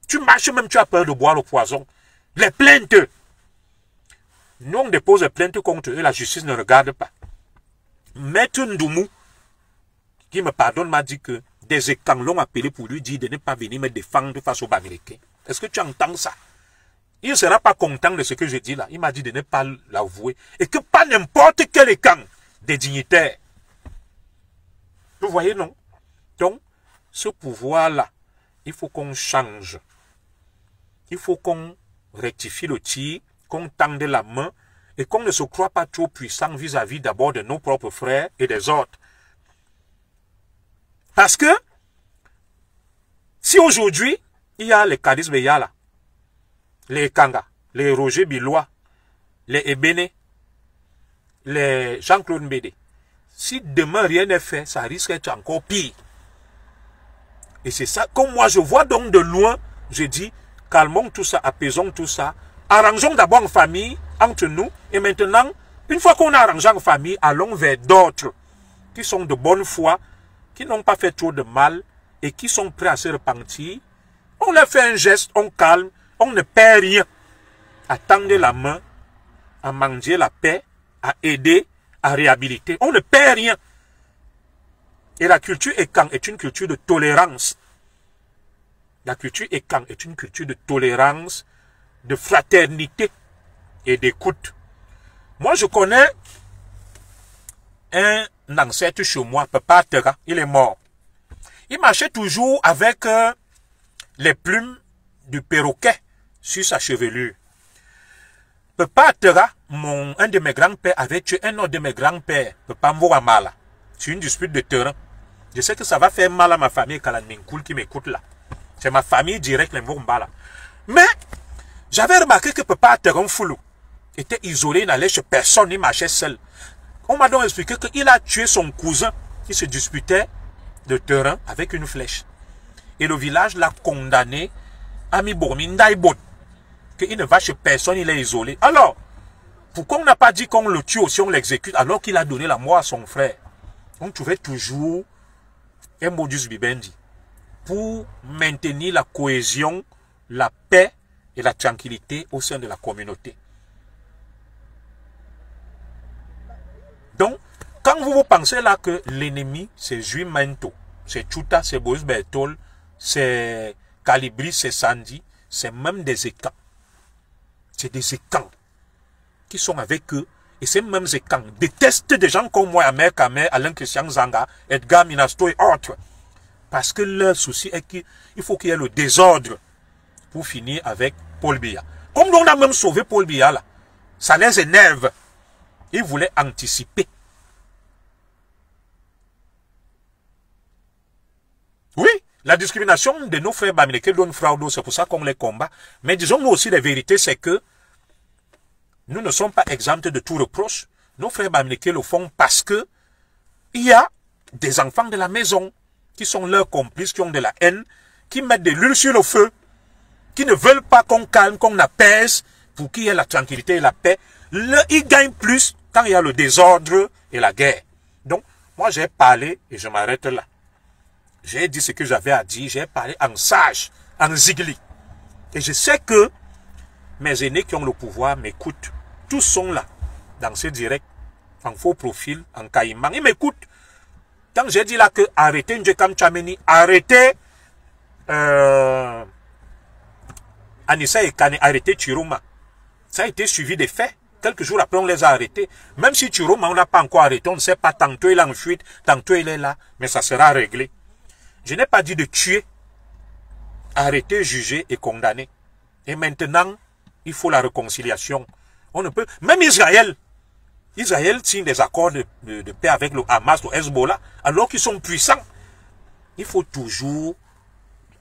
tu marches même, tu as peur de boire le poison. Les plaintes. Nous, on dépose des plaintes contre eux, la justice ne regarde pas. Maître Ndoumou, qui me pardonne, m'a dit que des écans l'ont appelé pour lui dire de ne pas venir me défendre face aux Bamileke. Est-ce que tu entends ça? Il ne sera pas content de ce que je dis là. Il m'a dit de ne pas l'avouer. Et que pas n'importe quel écang, des dignitaires. Vous voyez, non? Donc, ce pouvoir-là, il faut qu'on change. Il faut qu'on rectifie le tir, qu'on tende la main et qu'on ne se croit pas trop puissant vis-à-vis d'abord de nos propres frères et des autres. Parce que, si aujourd'hui, il y a les Kadis Beyala, les Kanga, les Roger Bilois, les Ebene, les Jean-Claude Mbede, si demain rien n'est fait, ça risque d'être encore pire. Et c'est ça, comme moi je vois donc de loin, je dis, calmons tout ça, apaisons tout ça, arrangeons d'abord en famille, entre nous, et maintenant, une fois qu'on a arrangé en famille, allons vers d'autres qui sont de bonne foi, qui n'ont pas fait trop de mal et qui sont prêts à se repentir. On leur fait un geste, on calme, on ne perd rien. À tendre la main, à manger la paix, à aider, à réhabiliter. On ne perd rien. Et la culture écan est une culture de tolérance. La culture écan est une culture de tolérance, de fraternité et d'écoute. Moi, je connais un ancêtre chez moi, Papa Tera, il est mort. Il marchait toujours avec les plumes du perroquet sur sa chevelure. Papa Tera, un de mes grands-pères, avait tué un autre de mes grands-pères, Papa Mvoamala, sur une dispute de terrain. Je sais que ça va faire mal à ma famille Kalanminkoul qui m'écoute là. C'est ma famille directe, les Mvoambala. Mais, j'avais remarqué que Papa Tera Foulou était isolé, il n'allait chez personne, il marchait seul. On m'a donc expliqué qu'il a tué son cousin qui se disputait de terrain avec une flèche. Et le village l'a condamné à Mibormindaïbot. Qu'il ne va chez personne, il est isolé. Alors, pourquoi on n'a pas dit qu'on le tue aussi, on l'exécute, alors qu'il a donné la mort à son frère? On trouvait toujours un modus vivendi pour maintenir la cohésion, la paix et la tranquillité au sein de la communauté. Donc, quand vous pensez là que l'ennemi, c'est Jumento, c'est Tchouta, c'est Boris Bertol, c'est Calibri, c'est Sandy, c'est même des écans. C'est des écans qui sont avec eux. Et ces mêmes écans détestent des gens comme moi, Amer Kamer, Alain Christian Zanga, Edgar Minasto et autres. Parce que leur souci est qu'il faut qu'il y ait le désordre pour finir avec Paul Biya. Comme on a même sauvé Paul Biya là, ça les énerve. Ils voulaient anticiper. Oui, la discrimination de nos frères Bamileke donne fraude, c'est pour ça qu'on les combat. Mais disons-nous aussi la vérité, c'est que nous ne sommes pas exempts de tout reproche. Nos frères Bamileke le font parce que il y a des enfants de la maison qui sont leurs complices, qui ont de la haine, qui mettent de l'huile sur le feu, qui ne veulent pas qu'on calme, qu'on apaise, pour qu'il y ait la tranquillité et la paix. Ils gagnent plus quand il y a le désordre et la guerre. Donc, moi j'ai parlé, et je m'arrête là. J'ai dit ce que j'avais à dire, j'ai parlé en sage, en zigli. Et je sais que mes aînés qui ont le pouvoir m'écoutent. Tous sont là, dans ce direct, en faux profil, en caïman. Ils m'écoutent. Quand j'ai dit là que arrêtez Ndjekam Tchameni, arrêtez Anissa Ekane, arrêtez Chiroma. Ça a été suivi des faits. Quelques jours après, on les a arrêtés. Même si Chiroma, on n'a pas encore arrêté, on ne sait pas, tantôt il est en fuite, tantôt il est là, mais ça sera réglé. Je n'ai pas dit de tuer, arrêter, juger et condamner. Et maintenant, il faut la réconciliation. On ne peut, même Israël signe des accords de paix avec le Hamas, le Hezbollah, alors qu'ils sont puissants. Il faut toujours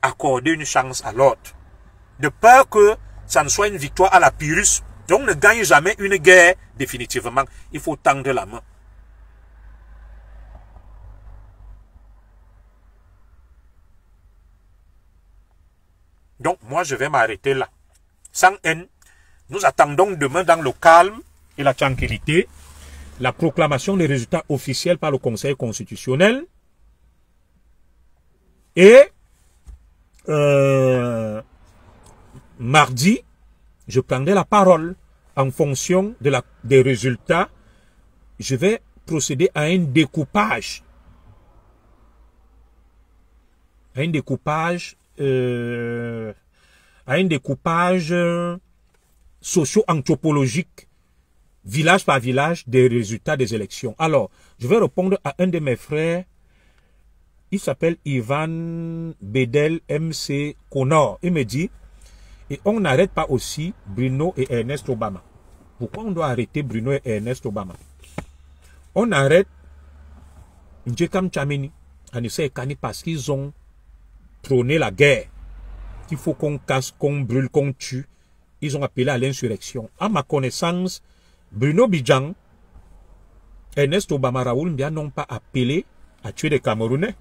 accorder une chance à l'autre. De peur que ça ne soit une victoire à la Pyrrhus. Donc, on ne gagne jamais une guerre définitivement. Il faut tendre la main. Donc, moi, je vais m'arrêter là. Sans haine, nous attendons demain dans le calme et la tranquillité la proclamation des résultats officiels par le Conseil constitutionnel. Et mardi, je prendrai la parole en fonction des résultats. Je vais procéder à un découpage. Socio-anthropologique, village par village, des résultats des élections. Alors, je vais répondre à un de mes frères. Il s'appelle Ivan Bedel MC Connor. Il me dit, et on n'arrête pas aussi Bruno et Ernest Obama. Pourquoi on doit arrêter Bruno et Ernest Obama? On arrête Ndjekam Tchameni, Anissa Ekane, parce qu'ils ont prôné la guerre. Il faut qu'on casse, qu'on brûle, qu'on tue. Ils ont appelé à l'insurrection. À ma connaissance, Bruno Bidjang, Ernest Obama, Raoul Mbia n'ont pas appelé à tuer des Camerounais.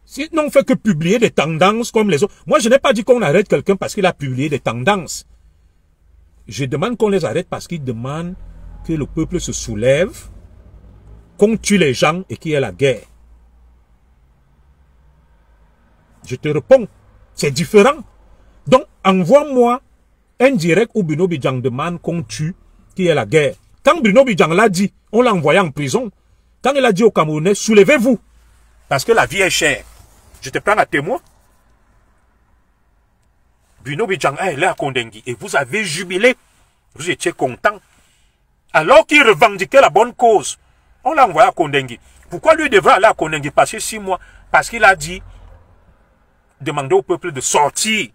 S'ils n'ont fait que publier des tendances comme les autres. Moi, je n'ai pas dit qu'on arrête quelqu'un parce qu'il a publié des tendances. Je demande qu'on les arrête parce qu'ils demandent que le peuple se soulève, qu'on tue les gens et qu'il y ait la guerre. Je te réponds, c'est différent. Donc, envoie-moi un direct où Bruno Bidjang demande qu'on tue, qu'il y ait la guerre. Quand Bruno Bidjang l'a dit, on l'a envoyé en prison. Quand il a dit aux Camerounais, soulevez-vous, parce que la vie est chère. Je te prends à témoin. Bruno Bidjang est là à Kondengui et vous avez jubilé. Vous étiez content. Alors qu'il revendiquait la bonne cause, on l'a envoyé à Kondengui. Pourquoi lui devrait aller à Kondengui passer 6 mois? Parce qu'il a dit, demander au peuple de sortir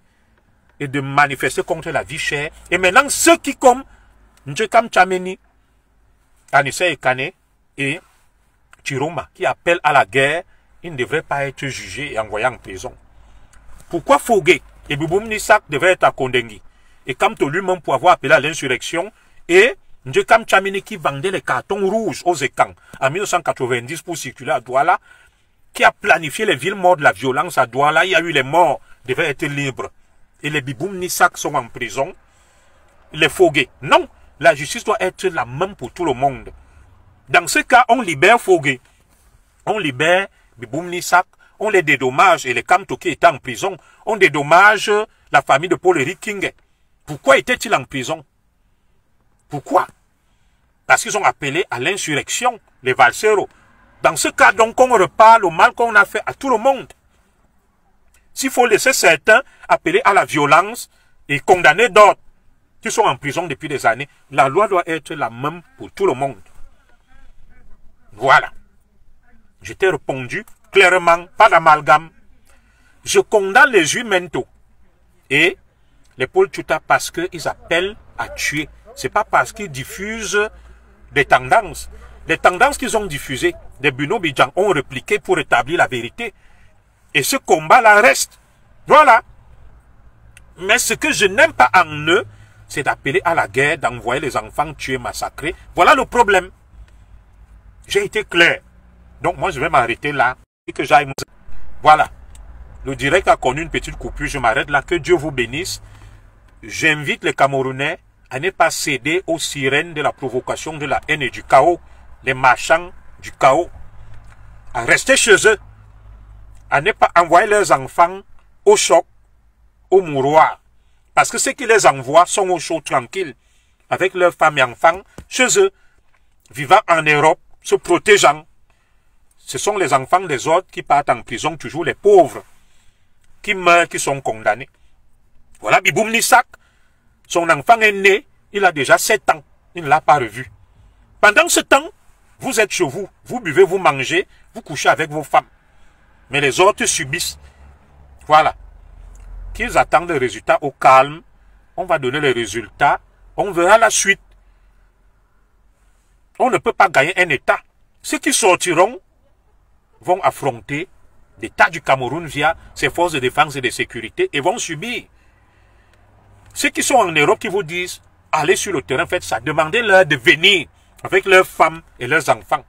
et de manifester contre la vie chère. Et maintenant, ceux qui, comme Ndjekam Tchameni, Anissa Ekane et Chiroma, qui appellent à la guerre, ils ne devraient pas être jugés et envoyés en prison. Pourquoi Fogué et Bouboum Nissak devraient être à Kondengui? Et Kamto lui-même pour avoir appelé à l'insurrection, et Ndjekam Tchameni qui vendait les cartons rouges aux écans en 1990 pour circuler à Douala, qui a planifié les villes mortes de la violence à Douala, il y a eu les morts, devaient être libres. Et les Biboum Nissak sont en prison. Les Fogué. Non, la justice doit être la même pour tout le monde. Dans ce cas, on libère Fogué. On libère Biboum Nissak. On les dédommage. Et les Kamto qui étaient en prison, on dédommage la famille de Paul-Éric King. Pourquoi était-il en prison? Pourquoi? Parce qu'ils ont appelé à l'insurrection, les Valseros. Dans ce cas, donc, on repart le mal qu'on a fait à tout le monde. S'il faut laisser certains appeler à la violence et condamner d'autres qui sont en prison depuis des années, la loi doit être la même pour tout le monde. Voilà. Je t'ai répondu clairement, pas d'amalgame. Je condamne les juifs mentaux et les Paul Tchouta parce qu'ils appellent à tuer. C'est pas parce qu'ils diffusent des tendances. Les tendances qu'ils ont diffusées, des Bruno Bidjan ont répliqué pour établir la vérité. Et ce combat-là reste. Voilà. Mais ce que je n'aime pas en eux, c'est d'appeler à la guerre, d'envoyer les enfants tuer, massacrer. Voilà le problème. J'ai été clair. Donc moi, je vais m'arrêter là. Et que j'aille. Voilà. Le direct a connu une petite coupure. Je m'arrête là. Que Dieu vous bénisse. J'invite les Camerounais à ne pas céder aux sirènes de la provocation, de la haine et du chaos. Les marchands du chaos. À rester chez eux. À ne pas envoyer leurs enfants au choc, au mouroir. Parce que ceux qui les envoient sont au chaud tranquilles. Avec leurs femmes et enfants chez eux. Vivant en Europe, se protégeant. Ce sont les enfants des autres qui partent en prison, toujours les pauvres. Qui meurent, qui sont condamnés. Voilà, Biboum Nissak, son enfant est né, il a déjà 7 ans, il ne l'a pas revu. Pendant ce temps, vous êtes chez vous, vous buvez, vous mangez, vous couchez avec vos femmes. Mais les autres subissent. Voilà. Qu'ils attendent les résultats au calme, on va donner les résultats, on verra la suite. On ne peut pas gagner un État. Ceux qui sortiront vont affronter l'État du Cameroun via ses forces de défense et de sécurité et vont subir. Ceux qui sont en Europe qui vous disent, allez sur le terrain, faites ça, demandez-leur de venir avec leurs femmes et leurs enfants,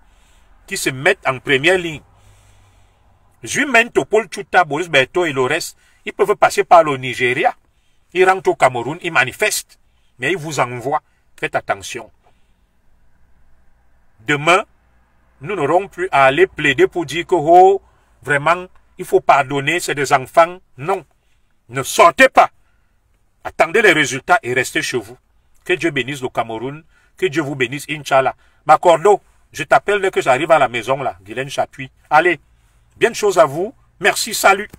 qui se mettent en première ligne. Juimento, Paul Tchouta, Boris Berthaud et le reste, ils peuvent passer par le Nigeria. Ils rentrent au Cameroun, ils manifestent, mais ils vous envoient. Faites attention. Demain, nous n'aurons plus à aller plaider pour dire que, oh, vraiment, il faut pardonner, c'est des enfants. Non. Ne sortez pas. Attendez les résultats et restez chez vous. Que Dieu bénisse le Cameroun. Que Dieu vous bénisse, Inch'Allah. Macordo, je t'appelle dès que j'arrive à la maison, là. Guylaine Chapuis. Allez, bien de choses à vous. Merci, salut.